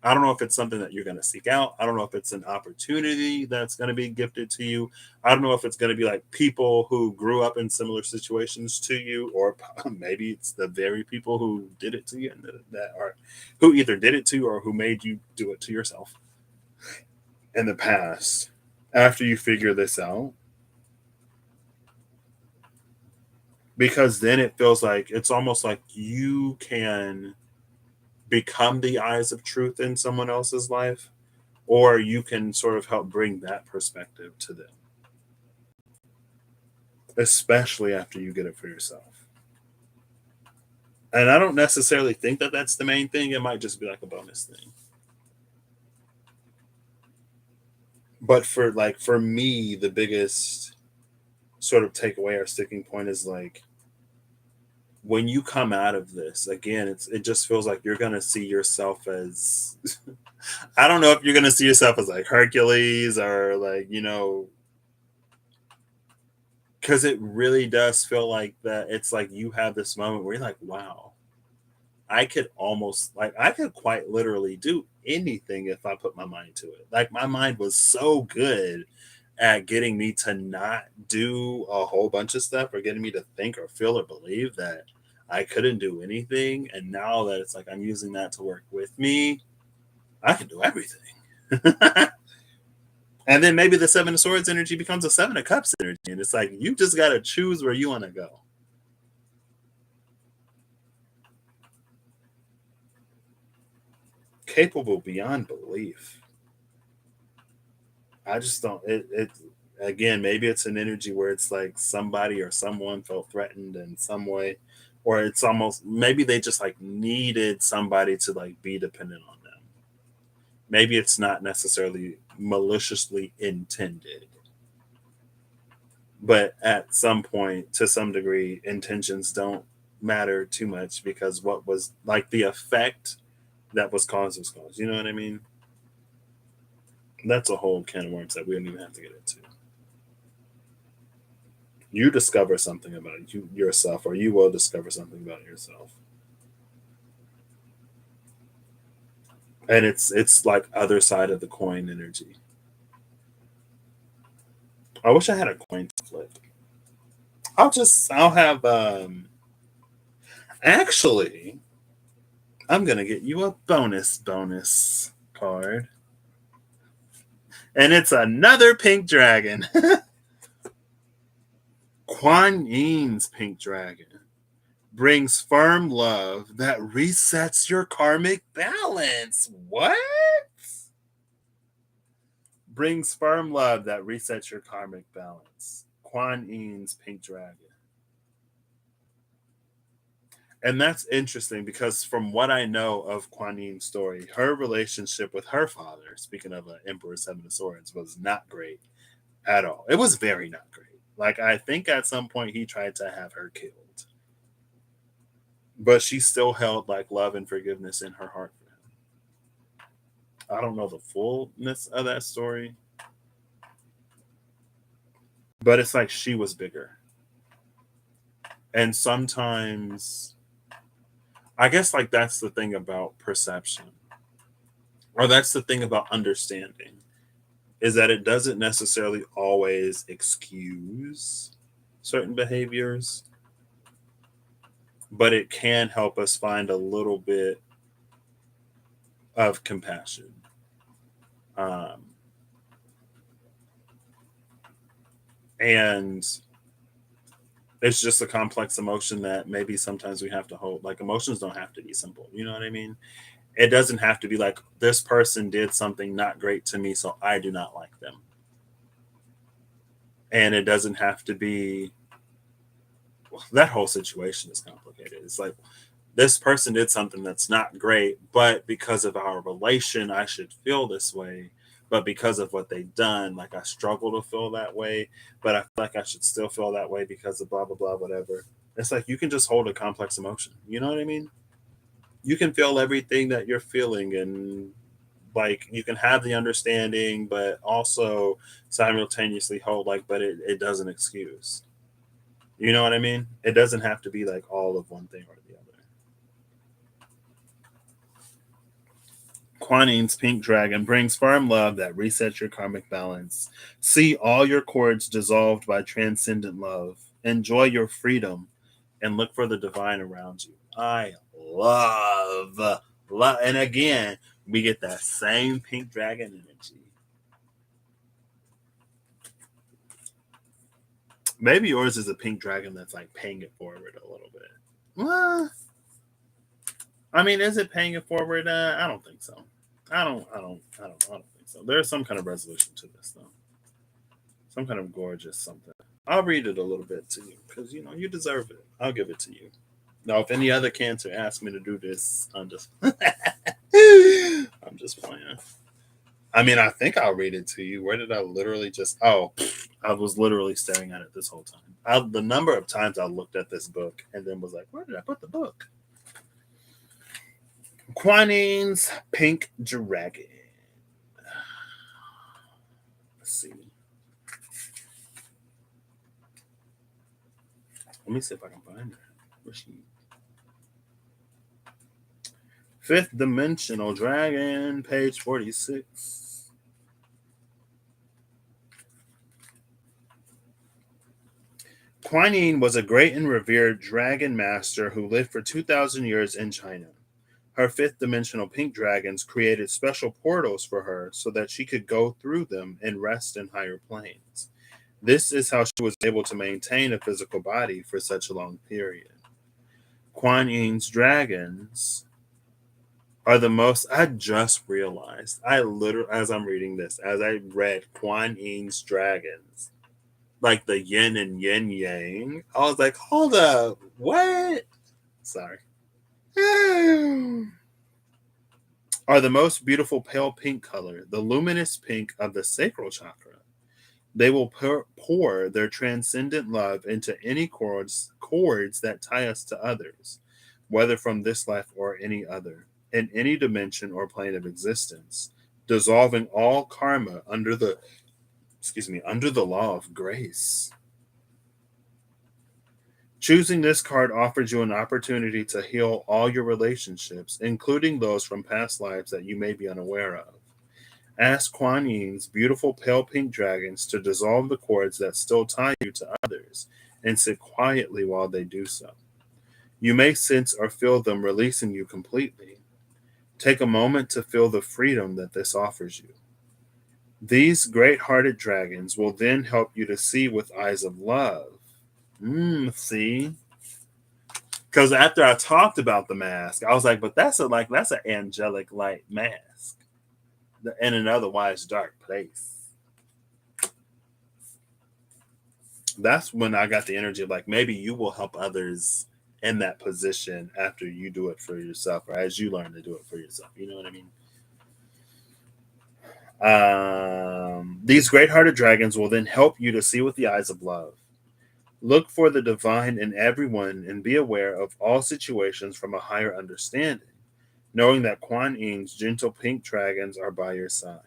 Speaker 1: I don't know if it's something that you're going to seek out. I don't know if it's an opportunity that's going to be gifted to you. I don't know if it's going to be like people who grew up in similar situations to you, or maybe it's the very people who did it to you and that are who either did it to you or who made you do it to yourself in the past. After you figure this out, because then it feels like it's almost like you can become the eyes of truth in someone else's life, or you can sort of help bring that perspective to them, especially after you get it for yourself. And I don't necessarily think that that's the main thing. It might just be like a bonus thing. But for me, the biggest sort of takeaway or sticking point is like when you come out of this again, it just feels like you're gonna see yourself as I don't know if you're gonna see yourself as like Hercules or like, because it really does feel like that. It's like you have this moment where you're like, wow, I could quite literally do anything if I put my mind to it. Like my mind was so good at getting me to not do a whole bunch of stuff or getting me to think or feel or believe that I couldn't do anything. And now that it's like I'm using that to work with me, I can do everything. And then maybe the Seven of Swords energy becomes a Seven of Cups energy. And it's like, you just got to choose where you want to go. Capable beyond belief. I just don't, again, maybe it's an energy where it's like somebody or someone felt threatened in some way, or it's almost, maybe they just like needed somebody to like be dependent on them. Maybe it's not necessarily maliciously intended, but at some point, to some degree, intentions don't matter too much because what was like the effect that was caused was caused. You know what I mean? That's a whole can of worms that we don't even have to get into. You discover something about yourself, or you will discover something about yourself. And it's like other side of the coin energy. I wish I had a coin to flip. I'll have actually I'm gonna get you a bonus card. And it's another pink dragon. Kuan Yin's pink dragon brings firm love that resets your karmic balance. What? Brings firm love that resets your karmic balance. Kuan Yin's pink dragon. And that's interesting because from what I know of Kuan Yin's story, her relationship with her father, speaking of an Emperor Seven of Swords, was not great at all. It was very not great. Like, I think at some point he tried to have her killed. But she still held like love and forgiveness in her heart for him. I don't know the fullness of that story, but it's like she was bigger. And sometimes, I guess, like, that's the thing about perception, or that's the thing about understanding, is that it doesn't necessarily always excuse certain behaviors, but it can help us find a little bit of compassion. Um, and it's just a complex emotion that maybe sometimes we have to hold. Like, emotions don't have to be simple. You know what I mean? It doesn't have to be like, this person did something not great to me, so I do not like them. And it doesn't have to be, well, that whole situation is complicated. It's like, this person did something that's not great, but because of our relation, I should feel this way. But because of what they've done, like, I struggle to feel that way, but I feel like I should still feel that way because of blah, blah, blah, whatever. It's like you can just hold a complex emotion. You know what I mean? You can feel everything that you're feeling, and like you can have the understanding, but also simultaneously hold like, but it doesn't excuse. You know what I mean? It doesn't have to be like all of one thing or the other. Kuan Yin's pink dragon brings firm love that resets your karmic balance. See all your cords dissolved by transcendent love. Enjoy your freedom and look for the divine around you. I love, and again, we get that same pink dragon energy. Maybe yours is a pink dragon that's like paying it forward a little bit. Well, I mean, is it paying it forward? I don't think so. I don't think so. There's some kind of resolution to this, though. Some kind of gorgeous something. I'll read it a little bit to you because you deserve it. I'll give it to you. Now, if any other Cancer asks me to do this, I'm just, I'm just playing. I mean, I think I'll read it to you. Where did I literally just? Oh, I was literally staring at it this whole time. The number of times I looked at this book and then was like, where did I put the book? Kuan Yin's pink dragon. Let's see. Let me see if I can find her. Where's she? Fifth Dimensional Dragon, page 46. Kuan Yin was a great and revered dragon master who lived for 2,000 years in China. Her fifth dimensional pink dragons created special portals for her so that she could go through them and rest in higher planes. This is how she was able to maintain a physical body for such a long period. Kuan Yin's dragons are the most. I just realized, I literally, as I'm reading this, as I read Kuan Yin's dragons, like the yin and yin yang, I was like, hold up, what? Sorry. Are the most beautiful pale pink color, the luminous pink of the sacral chakra. They will pour their transcendent love into any cords that tie us to others, whether from this life or any other, in any dimension or plane of existence, dissolving all karma under the law of grace. Choosing this card offers you an opportunity to heal all your relationships, including those from past lives that you may be unaware of. Ask Kuan Yin's beautiful pale pink dragons to dissolve the cords that still tie you to others and sit quietly while they do so. You may sense or feel them releasing you completely. Take a moment to feel the freedom that this offers you. These great hearted dragons will then help you to see with eyes of love. See? Because after I talked about the mask, I was like, but that's an angelic light mask in an otherwise dark place. That's when I got the energy of like, maybe you will help others in that position after you do it for yourself or as you learn to do it for yourself. You know what I mean? These great hearted dragons will then help you to see with the eyes of love. Look for the divine in everyone and be aware of all situations from a higher understanding, knowing that Kuan Yin's gentle pink dragons are by your side.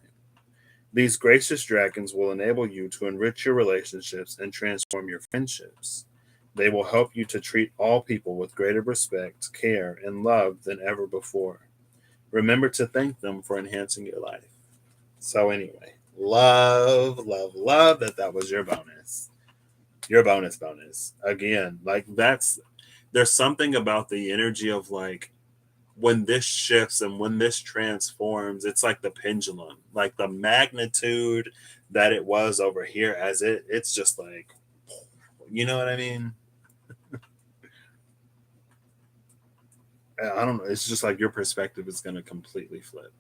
Speaker 1: These gracious dragons will enable you to enrich your relationships and transform your friendships. They will help you to treat all people with greater respect, care, and love than ever before. Remember to thank them for enhancing your life. So, anyway, love that was your bonus. Your bonus. Again, like there's something about the energy of like when this shifts and when this transforms, it's like the pendulum, like the magnitude that it was over here as it's just like, you know what I mean? I don't know. It's just like your perspective is going to completely flip.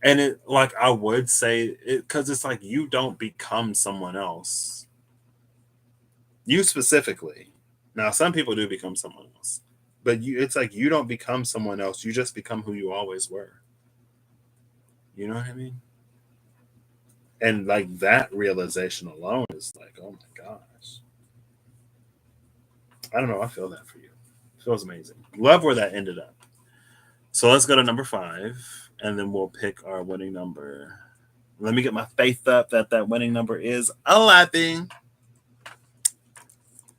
Speaker 1: And it, like, I would say it because it's like you don't become someone else. You specifically. Now, some people do become someone else, but it's like you don't become someone else. You just become who you always were. You know what I mean? And like that realization alone is like, oh my gosh. I don't know. I feel that for you. It feels amazing. Love where that ended up. So let's go to number 5, and then we'll pick our winning number. Let me get my faith up that winning number is 11.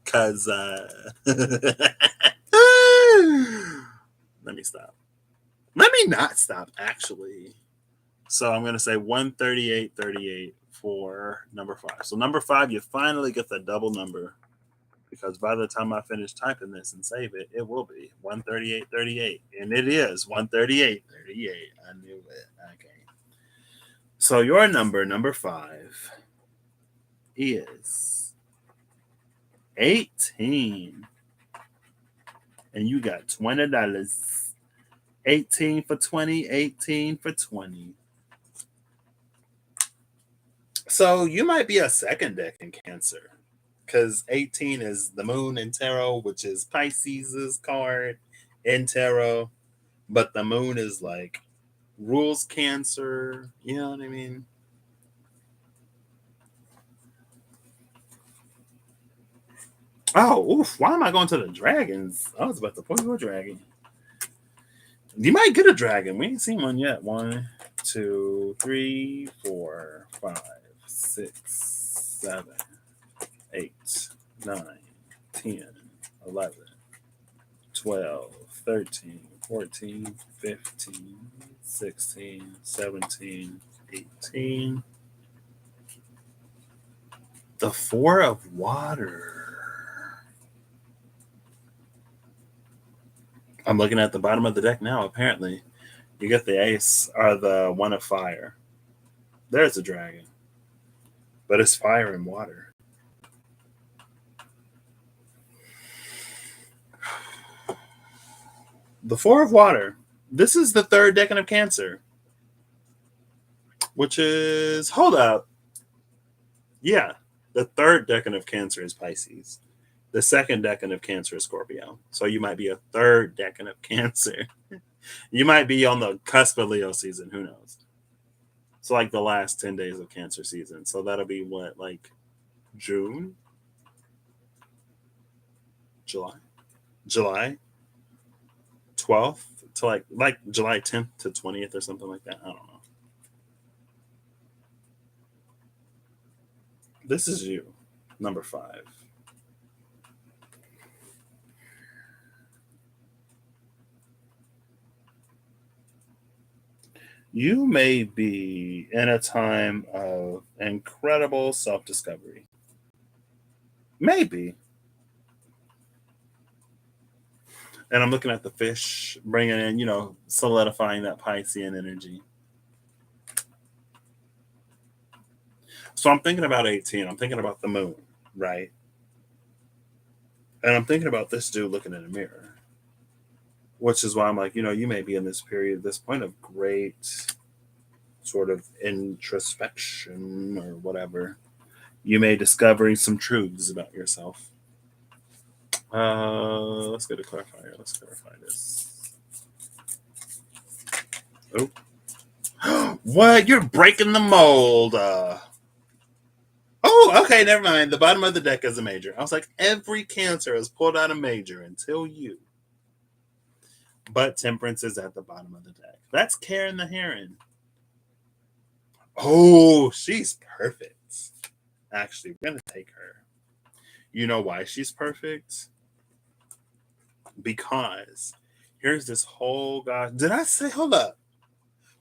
Speaker 1: Because, let me stop. Let me not stop, actually. So I'm going to say 138.38 for number 5. So number 5, you finally get the double number. Because by the time I finish typing this and save it, it will be 138.38. And it is 138.38. I knew it. Okay. So your number 5, is 18. And you got $20. 18 for 20, 18 for 20. So you might be a second deck in Cancer. Because 18 is the moon in tarot, which is Pisces' card in tarot. But the moon is like rules Cancer. You know what I mean? Oh, oof. Why am I going to the dragons? I was about to pull you a dragon. You might get a dragon. We ain't seen one yet. 1, 2, 3, 4, 5, 6, 7, 8, 9, 10, 11, 12, 13, 14, 15, 16, 17, 18, The Four of Water. I'm looking at the bottom of the deck now. Apparently, you get the Ace or the One of Fire. There's a dragon, but it's fire and water. The Four of Water. This is the third decan of Cancer, which is, hold up. Yeah, the third decan of Cancer is Pisces. The second decan of Cancer is Scorpio. So you might be a third decan of Cancer. You might be on the cusp of Leo season. Who knows? It's like the last 10 days of Cancer season. So that'll be what, like June? July 12th to like July 10th to 20th or something like that. I don't know. This is you, number 5. You may be in a time of incredible self discovery. Maybe. And I'm looking at the fish, bringing in, solidifying that Piscean energy. So I'm thinking about 18. I'm thinking about the moon, right? And I'm thinking about this dude looking in a mirror, which is why I'm like, you may be in this period, this point of great sort of introspection or whatever. You may discover some truths about yourself. Let's get a clarifier. Let's clarify this. Oh, what? You're breaking the mold. Oh, okay, never mind. The bottom of the deck is a major. I was like, every Cancer has pulled out a major until you. But Temperance is at the bottom of the deck. That's Karen the Heron. Oh, she's perfect. Actually, we're going to take her. You know why she's perfect? Because here's this whole guy. Did I say, hold up?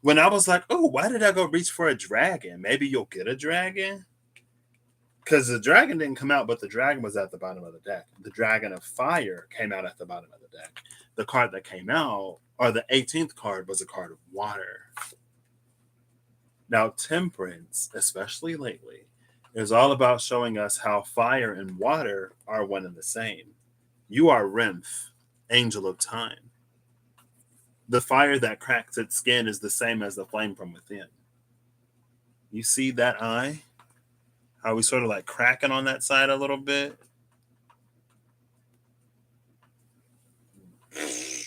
Speaker 1: When I was like, oh, why did I go reach for a dragon? Maybe you'll get a dragon? Because the dragon didn't come out, but the dragon was at the bottom of the deck. The Dragon of Fire came out at the bottom of the deck. The card that came out, or the 18th card, was a card of water. Now, Temperance, especially lately, is all about showing us how fire and water are one and the same. You are Renth, Angel of Time. The fire that cracks its skin is the same as the flame from within. You see that eye? How we sort of like cracking on that side a little bit?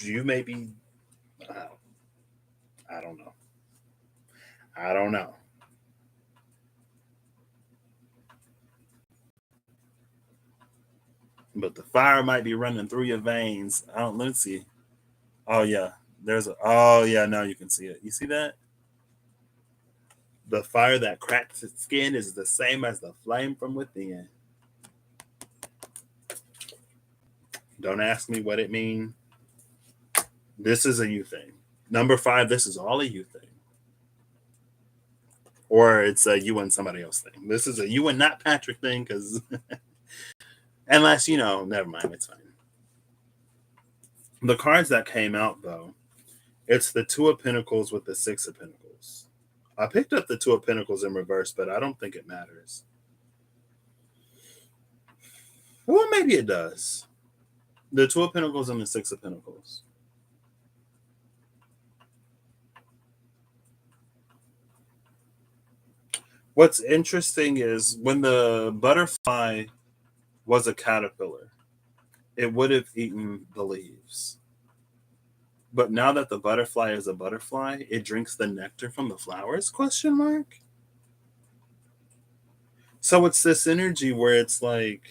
Speaker 1: You may be, I don't know. I don't know. But the fire might be running through your veins. Let's see. Oh yeah. Oh yeah, now you can see it. You see that? The fire that cracks its skin is the same as the flame from within. Don't ask me what it means. This is a you thing. Number 5, this is all a you thing. Or it's a you and somebody else thing. This is a you and not Patrick thing, because unless, never mind, it's fine. The cards that came out, though, it's the 2 of Pentacles with the 6 of Pentacles. I picked up the 2 of Pentacles in reverse, but I don't think it matters. Well, maybe it does. The 2 of Pentacles and the 6 of Pentacles. What's interesting is when the butterfly was a caterpillar, it would have eaten the leaves. But now that the butterfly is a butterfly, it drinks the nectar from the flowers? ? So it's this energy where it's like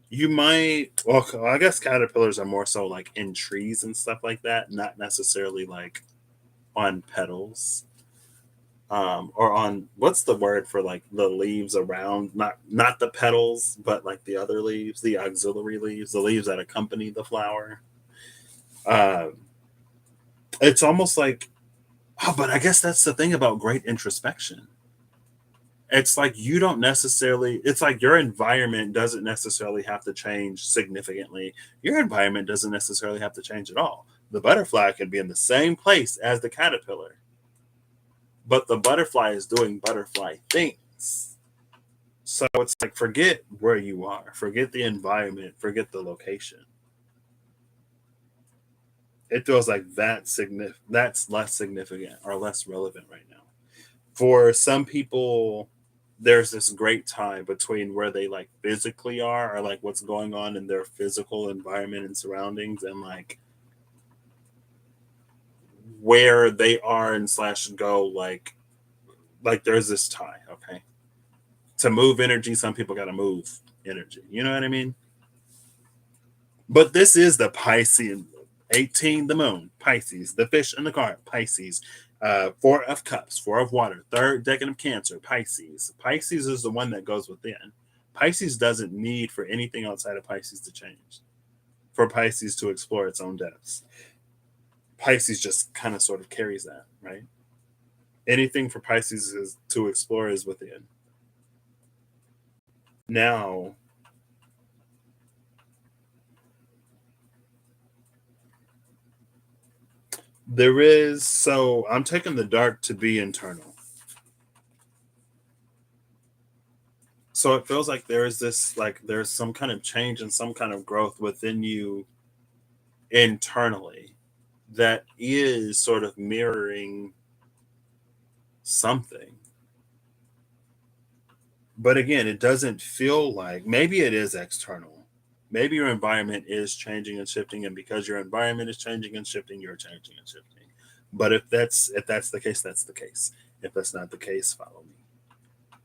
Speaker 1: you might, well, I guess caterpillars are more so like in trees and stuff like that, not necessarily like on petals. Or on, what's the word for like the leaves around, not the petals, but like the other leaves, the auxiliary leaves, the leaves that accompany the flower. It's almost like, but I guess that's the thing about great introspection. It's like you don't necessarily, it's like your environment doesn't necessarily have to change significantly. Your environment doesn't necessarily have to change at all. The butterfly can be in the same place as the caterpillar, but the butterfly is doing butterfly things. So it's like, forget where you are, forget the environment, forget the location. It feels like that's less significant or less relevant right now. For some people, there's this great time between where they like physically are, or like what's going on in their physical environment and surroundings, and like where they are and slash go, like there's this tie. Okay, to move energy, some people got to move energy, you know what I mean? But this is the Piscean 18, the moon, Pisces, the fish in the card, Pisces, four of cups, four of water, third decan of Cancer, Pisces. Pisces is the one that goes within. Pisces doesn't need for anything outside of Pisces to change, for Pisces to explore its own depths. Pisces just kind of sort of carries that, right? Anything for Pisces is to explore is within. Now, there is, so I'm taking the dark to be internal. So it feels like there is this, like there's some kind of change and some kind of growth within you internally that is sort of mirroring something. But again, it doesn't feel like, maybe it is external. Maybe your environment is changing and shifting, and because your environment is changing and shifting, you're changing and shifting. But if that's the case, that's the case. If that's not the case, follow me.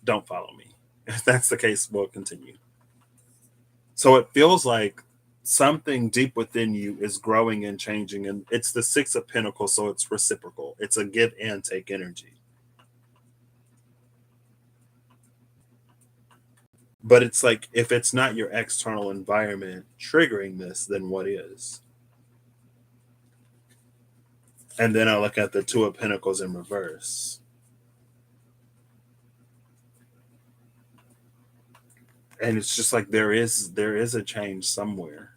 Speaker 1: Don't follow me. If that's the case, we'll continue. So it feels like something deep within you is growing and changing, and it's the Six of Pentacles, so it's reciprocal. It's a give and take energy. But it's like, if it's not your external environment triggering this, then what is? And then I look at the Two of Pentacles in reverse. And it's just like there is a change somewhere.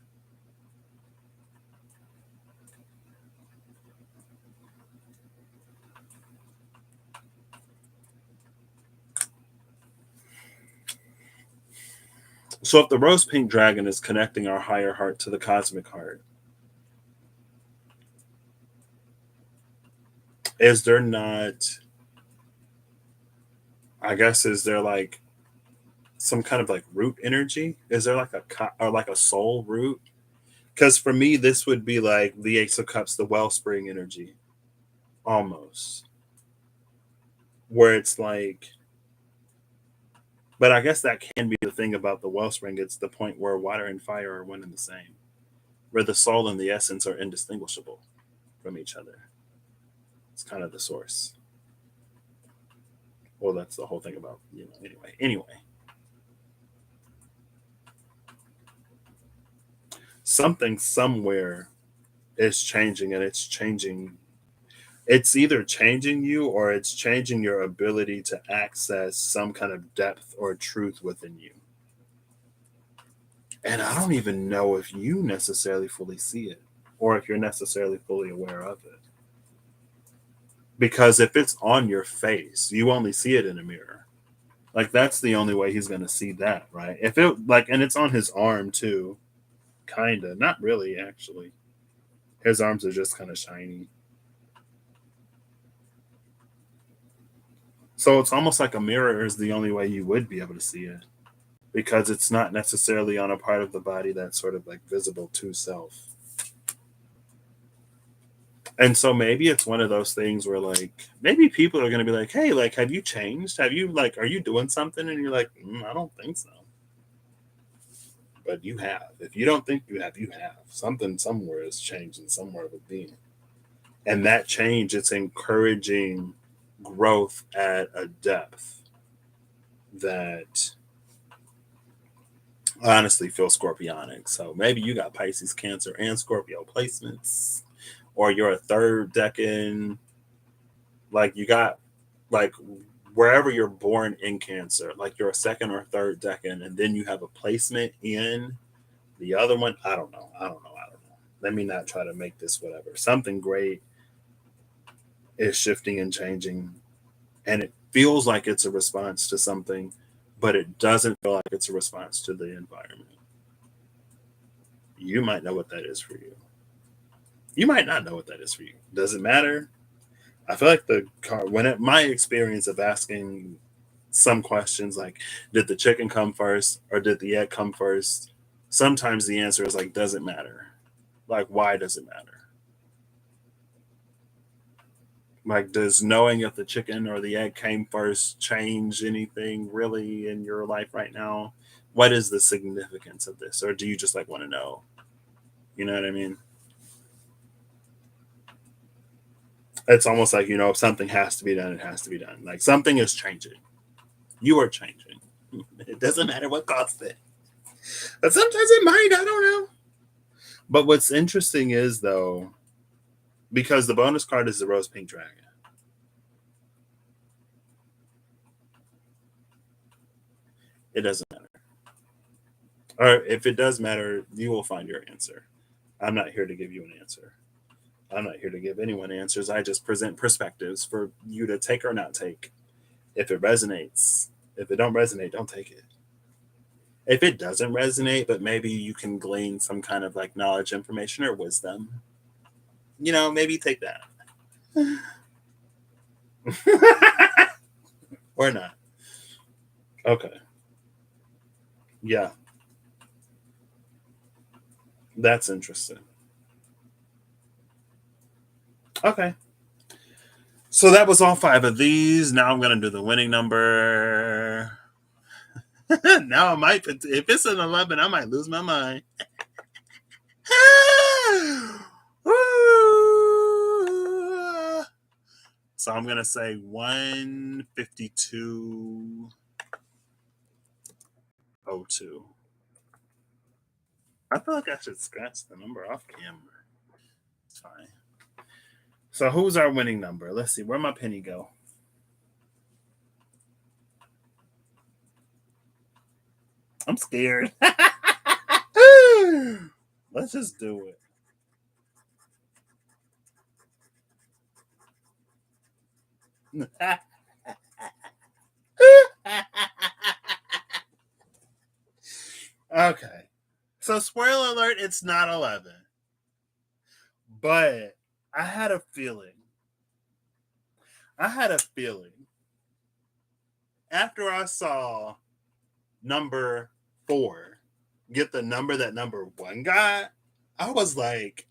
Speaker 1: So if the rose pink dragon is connecting our higher heart to the cosmic heart, is there not, I guess, is there like some kind of like root energy? Is there like or like a soul root? Because for me, this would be like the Ace of Cups, the wellspring energy, almost, where it's like, but I guess that can be the thing about the wellspring. It's the point where water and fire are one and the same, where the soul and the essence are indistinguishable from each other. It's kind of the source. Well, that's the whole thing about, anyway, something somewhere is changing, and it's changing. It's either changing you, or it's changing your ability to access some kind of depth or truth within you. And I don't even know if you necessarily fully see it, or if you're necessarily fully aware of it. Because if it's on your face, you only see it in a mirror. Like, that's the only way he's going to see that, right? If it, like, and it's on his arm too, kind of. Not really, actually. His arms are just kind of shiny. So it's almost like a mirror is the only way you would be able to see it, because it's not necessarily on a part of the body that's sort of like visible to self. And so maybe it's one of those things where, like, maybe people are going to be like, hey, like, have you changed? Have you, like, are you doing something? And you're like, I don't think so. But you have. If you don't think you have, you have. Something somewhere is changing somewhere within. And that change, it's encouraging growth at a depth that honestly feels scorpionic. So maybe you got Pisces, Cancer, and Scorpio placements, or you're a third decan. Like, you got, like, wherever you're born in Cancer, like you're a second or third decan, and then you have a placement in the other one. I don't know. Let me not try to make this whatever. Something great is shifting and changing, and it feels like it's a response to something, but it doesn't feel like it's a response to the environment. You might know what that is for you. You might not know what that is for you. Does it matter? I feel like my experience of asking some questions like, did the chicken come first or did the egg come first? Sometimes the answer is like, doesn't matter. Like, why does it matter? Like, does knowing if the chicken or the egg came first change anything really in your life right now? What is the significance of this? Or do you just like want to know? You know what I mean? It's almost like, if something has to be done, it has to be done. Like something is changing. You are changing. It doesn't matter what caused it. But sometimes it might, I don't know. But what's interesting is though, because the bonus card is the rose pink dragon. It doesn't matter. Or if it does matter, you will find your answer. I'm not here to give you an answer. I'm not here to give anyone answers. I just present perspectives for you to take or not take. If it resonates, if it don't resonate, don't take it. If it doesn't resonate, but maybe you can glean some kind of like knowledge, information, or wisdom, maybe take that. Or not. Okay. Yeah. That's interesting. Okay. So that was all 5 of these. Now I'm going to do the winning number. Now I might, if it's an 11, I might lose my mind. So I'm going to say 152.02. I feel like I should scratch the number off camera. It's fine. So who's our winning number? Let's see. Where'd my penny go? I'm scared. Let's just do it. Okay. So spoiler alert, it's not 11. But I had a feeling. After I saw number 4 get the number that number 1 got, I was like,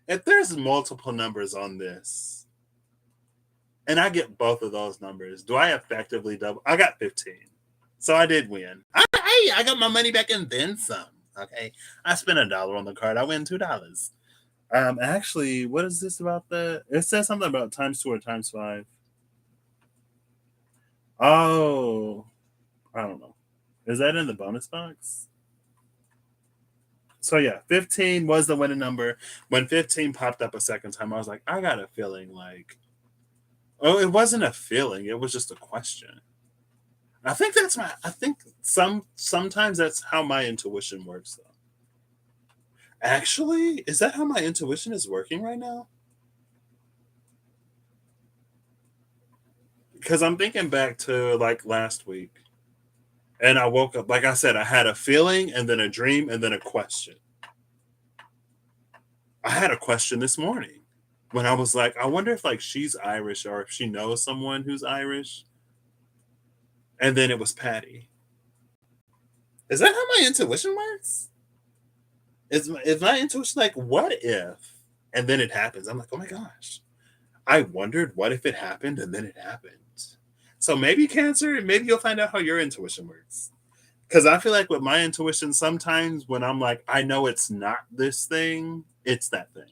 Speaker 1: if there's multiple numbers on this, and I get both of those numbers, do I effectively double? I got 15. So I did win. I got my money back and then some. Okay. I spent $1 on the card. I win $2. Actually, what is this about it says something about times 2 or times 5. Oh, I don't know. Is that in the bonus box? So yeah, 15 was the winning number. When 15 popped up a second time, I was like, I got a feeling like, oh, it wasn't a feeling. It was just a question. I think sometimes that's how my intuition works though. Actually, is that how my intuition is working right now? Because I'm thinking back to like last week. And I woke up, like I said, I had a feeling and then a dream and then a question. I had a question this morning when I was like, I wonder if like she's Irish or if she knows someone who's Irish. And then it was Patty. Is that how my intuition works? Is my intuition like, what if? And then it happens. I'm like, oh my gosh. I wondered what if it happened and then it happened. So maybe Cancer, maybe you'll find out how your intuition works. Because I feel like with my intuition, sometimes when I'm like, I know it's not this thing, it's that thing.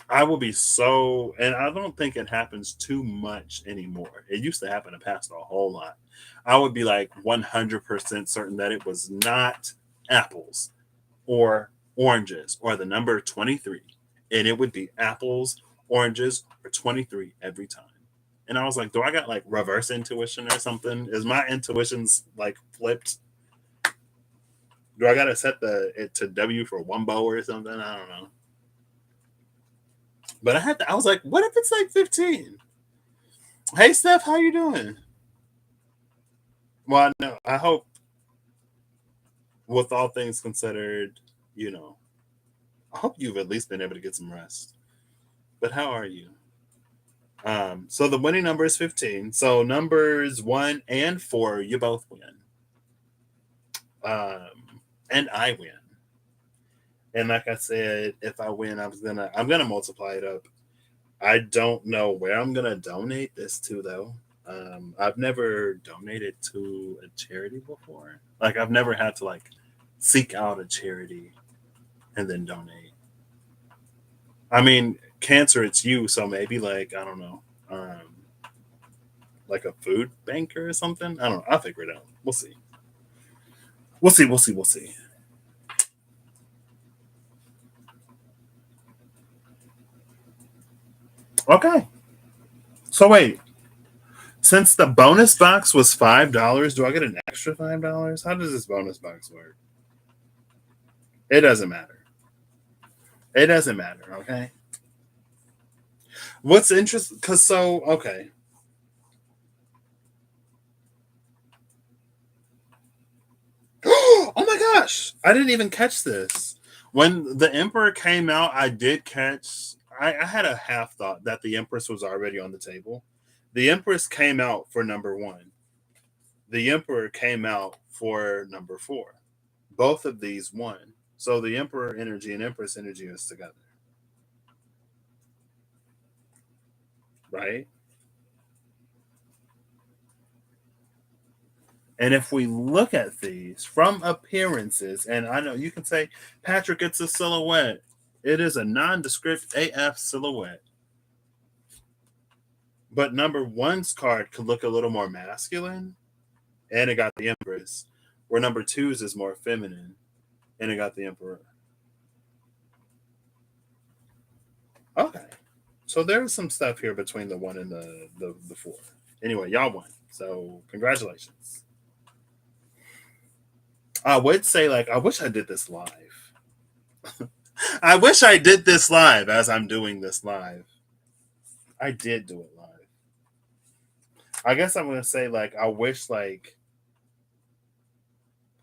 Speaker 1: I will be so, and I don't think it happens too much anymore. It used to happen in the past a whole lot. I would be like 100% certain that it was not apples or oranges or the number 23. And it would be apples, oranges, or 23 every time. And I was like, do I got like reverse intuition or something? Is my intuitions like flipped? Do I gotta set it to W for Wumbo or something? I don't know. But I was like, what if it's like 15? Hey Steph, how you doing? Well, no, I hope with all things considered, you know, I hope you've at least been able to get some rest. But how are you? So the winning number is 15. So numbers 1 and 4, you both win. And I win. And like I said, if I win, I'm gonna multiply it up. I don't know where I'm gonna donate this to though. I've never donated to a charity before. Like I've never had to like seek out a charity and then donate. I mean, cancer, it's you, so maybe like I don't know, like a food banker or something. I don't know. I'll figure it out. We'll see. We'll see. We'll see. We'll see. Okay. So wait, since the bonus box was $5, do I get an extra $5? How does this bonus box work? It doesn't matter. It doesn't matter. Okay. What's interesting? Cause so okay. Oh my gosh! I didn't even catch this. When the Emperor came out, I did catch. I had a half thought that the Empress was already on the table. The Empress came out for number one. The Emperor came out for number four. Both of these won. So the Emperor energy and Empress energy is together, right? And if we look at these from appearances, and I know you can say, Patrick, it's a silhouette. It is a nondescript AF silhouette. But number one's card could look a little more masculine, and it got the Empress, where number two's is more feminine, and it got the Emperor. Okay. So there's some stuff here between the one and the four. Anyway, y'all won. So congratulations. I would say, like, I wish I did this live. I wish I did this live as I'm doing this live. I did do it live. I guess I'm gonna say like I wish like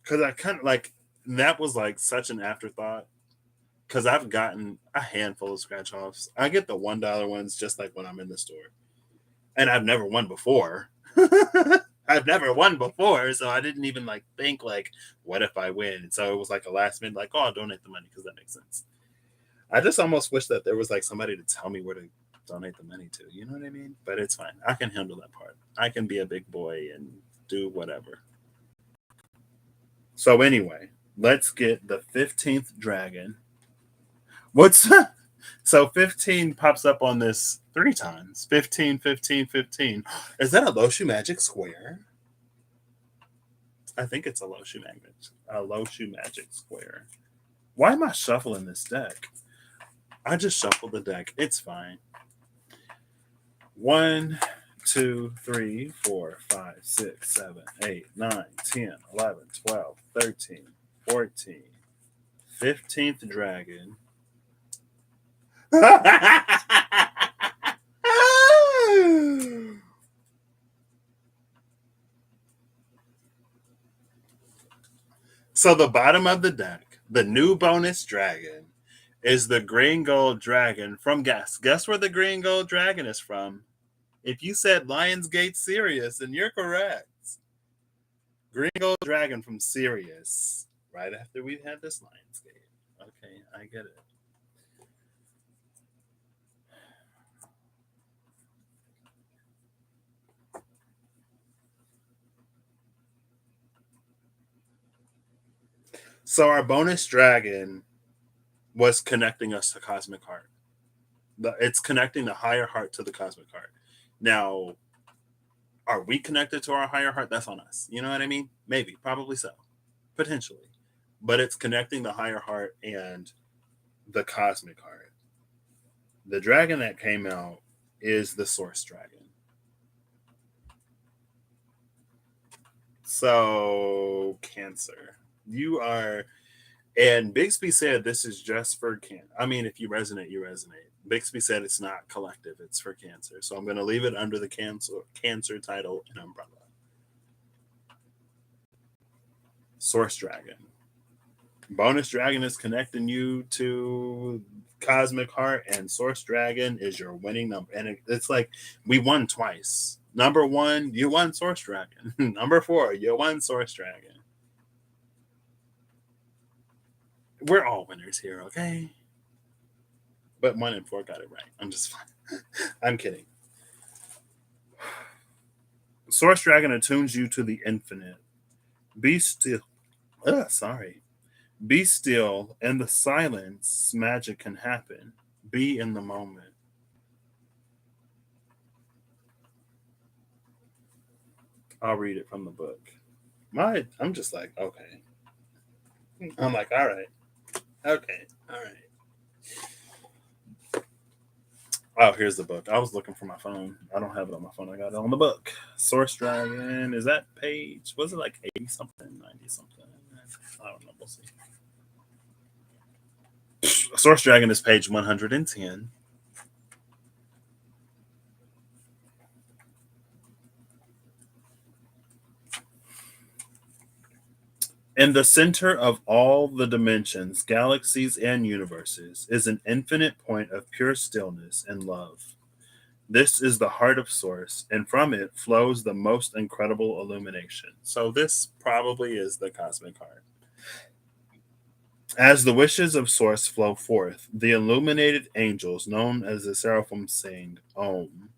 Speaker 1: because I kind of like that was like such an afterthought because I've gotten a handful of scratch offs. I get the $1 ones just like when I'm in the store, and I've never won before. I've never won before, so I didn't even like think like, what if I win? And so it was like a last minute, like, oh, I'll donate the money because that makes sense. I just almost wish that there was like somebody to tell me where to donate the money to. You know what I mean? But it's fine. I can handle that part. I can be a big boy and do whatever. So anyway, let's get the 15th dragon. What's so 15 pops up on this three times. 15, 15, 15. Is that a Loshu Magic Square? I think it's a Loshu Magnet. A Loshu Magic Square. Why am I shuffling this deck? I just shuffled the deck. It's fine. 1, 2, 3, 4, 5, 6, 7, 8, 9, 10, 11, 12, 13, 14, 15th dragon. So the bottom of the deck, the new bonus dragon, is the green gold dragon from Guess. Guess where the green gold dragon is from? If you said Lionsgate Sirius, then you're correct. Green gold dragon from Sirius. Right after we had this Lionsgate. Okay, I get it. So our bonus dragon was connecting us to Cosmic Heart. It's connecting the higher heart to the Cosmic Heart. Now, are we connected to our higher heart? That's on us. You know what I mean? Maybe, probably so, potentially. But it's connecting the higher heart and the Cosmic Heart. The dragon that came out is the Source Dragon. So Cancer, you are, and Bixby said this is just for Can. I mean, if you resonate, you resonate. Bixby said it's not collective; it's for Cancer. So I'm going to leave it under the Cancer title and umbrella. Source Dragon. Bonus Dragon is connecting you to Cosmic Heart, and Source Dragon is your winning number. And it's like we won twice. Number 1, you won Source Dragon. Number 4, you won Source Dragon. We're all winners here, okay? But 1 and 4 got it right. I'm just fine. I'm kidding. Source Dragon attunes you to the infinite. Be still. Sorry. Be still. In the silence, magic can happen. Be in the moment. I'll read it from the book. I'm just like, okay. I'm like, all right. Okay. All right. Oh, here's the book. I was looking for my phone. I don't have it on my phone. I got it on the book. Source Dragon. Is that page? Was it like 80 something, 90 something? I don't know. We'll see. Source Dragon is page 110. In the center of all the dimensions, galaxies, and universes is an infinite point of pure stillness and love. This is the heart of Source, and from it flows the most incredible illumination. So, this probably is the cosmic heart. As the wishes of Source flow forth, the illuminated angels, known as the seraphim, sing Om,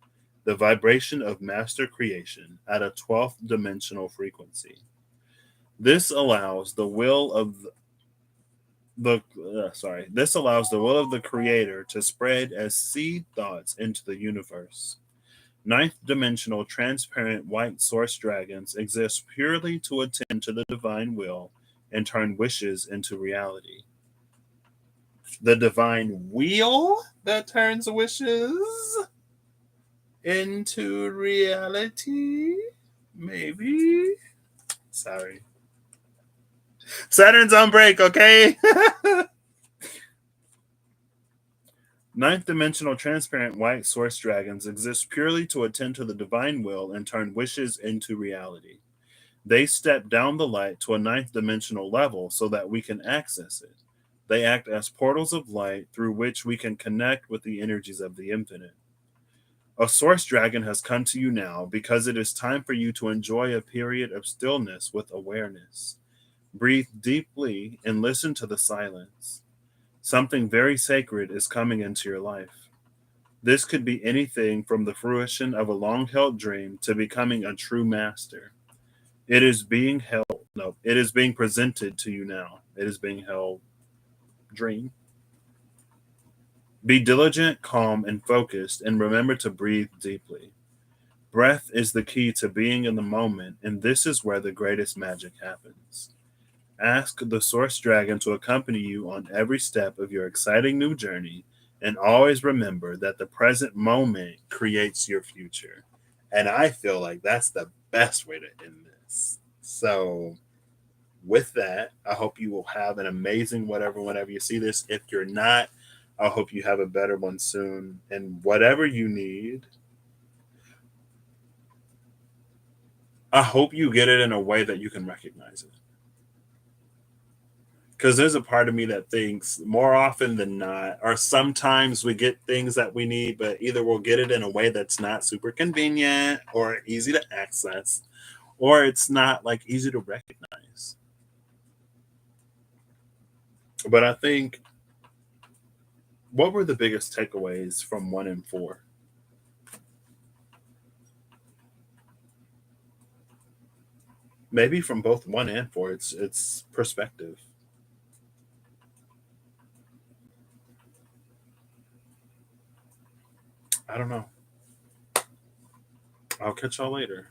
Speaker 1: the vibration of master creation at a 12th dimensional frequency. This allows the will of this allows the will of the creator to spread as seed thoughts into the universe. Ninth dimensional transparent white source dragons exist purely to attend to the divine will and turn wishes into reality. The divine wheel that turns wishes into reality? Maybe. Sorry. Saturn's on break, okay? Ninth dimensional transparent white source dragons exist purely to attend to the divine will and turn wishes into reality. They step down the light to a ninth dimensional level so that we can access it. They act as portals of light through which we can connect with the energies of the infinite. A source dragon has come to you now because it is time for you to enjoy a period of stillness with awareness. Breathe deeply and listen to the silence. Something very sacred is coming into your life. This could be anything from the fruition of a long held dream to becoming a true master. It is being held, no, it is being presented to you now. It is being held. Dream. Be diligent, calm, and focused, and remember to breathe deeply. Breath is the key to being in the moment, and this is where the greatest magic happens. Ask the Source Dragon to accompany you on every step of your exciting new journey, and always remember that the present moment creates your future. And I feel like that's the best way to end this. So, with that, I hope you will have an amazing whenever you see this. If you're not, I hope you have a better one soon. And whatever you need, I hope you get it in a way that you can recognize it. Because there's a part of me that thinks more often than not, or sometimes we get things that we need, but either we'll get it in a way that's not super convenient or easy to access, or it's not like easy to recognize. But I think, what were the biggest takeaways from 1 and 4? Maybe from both 1 and 4, it's perspective. I don't know. I'll catch y'all later.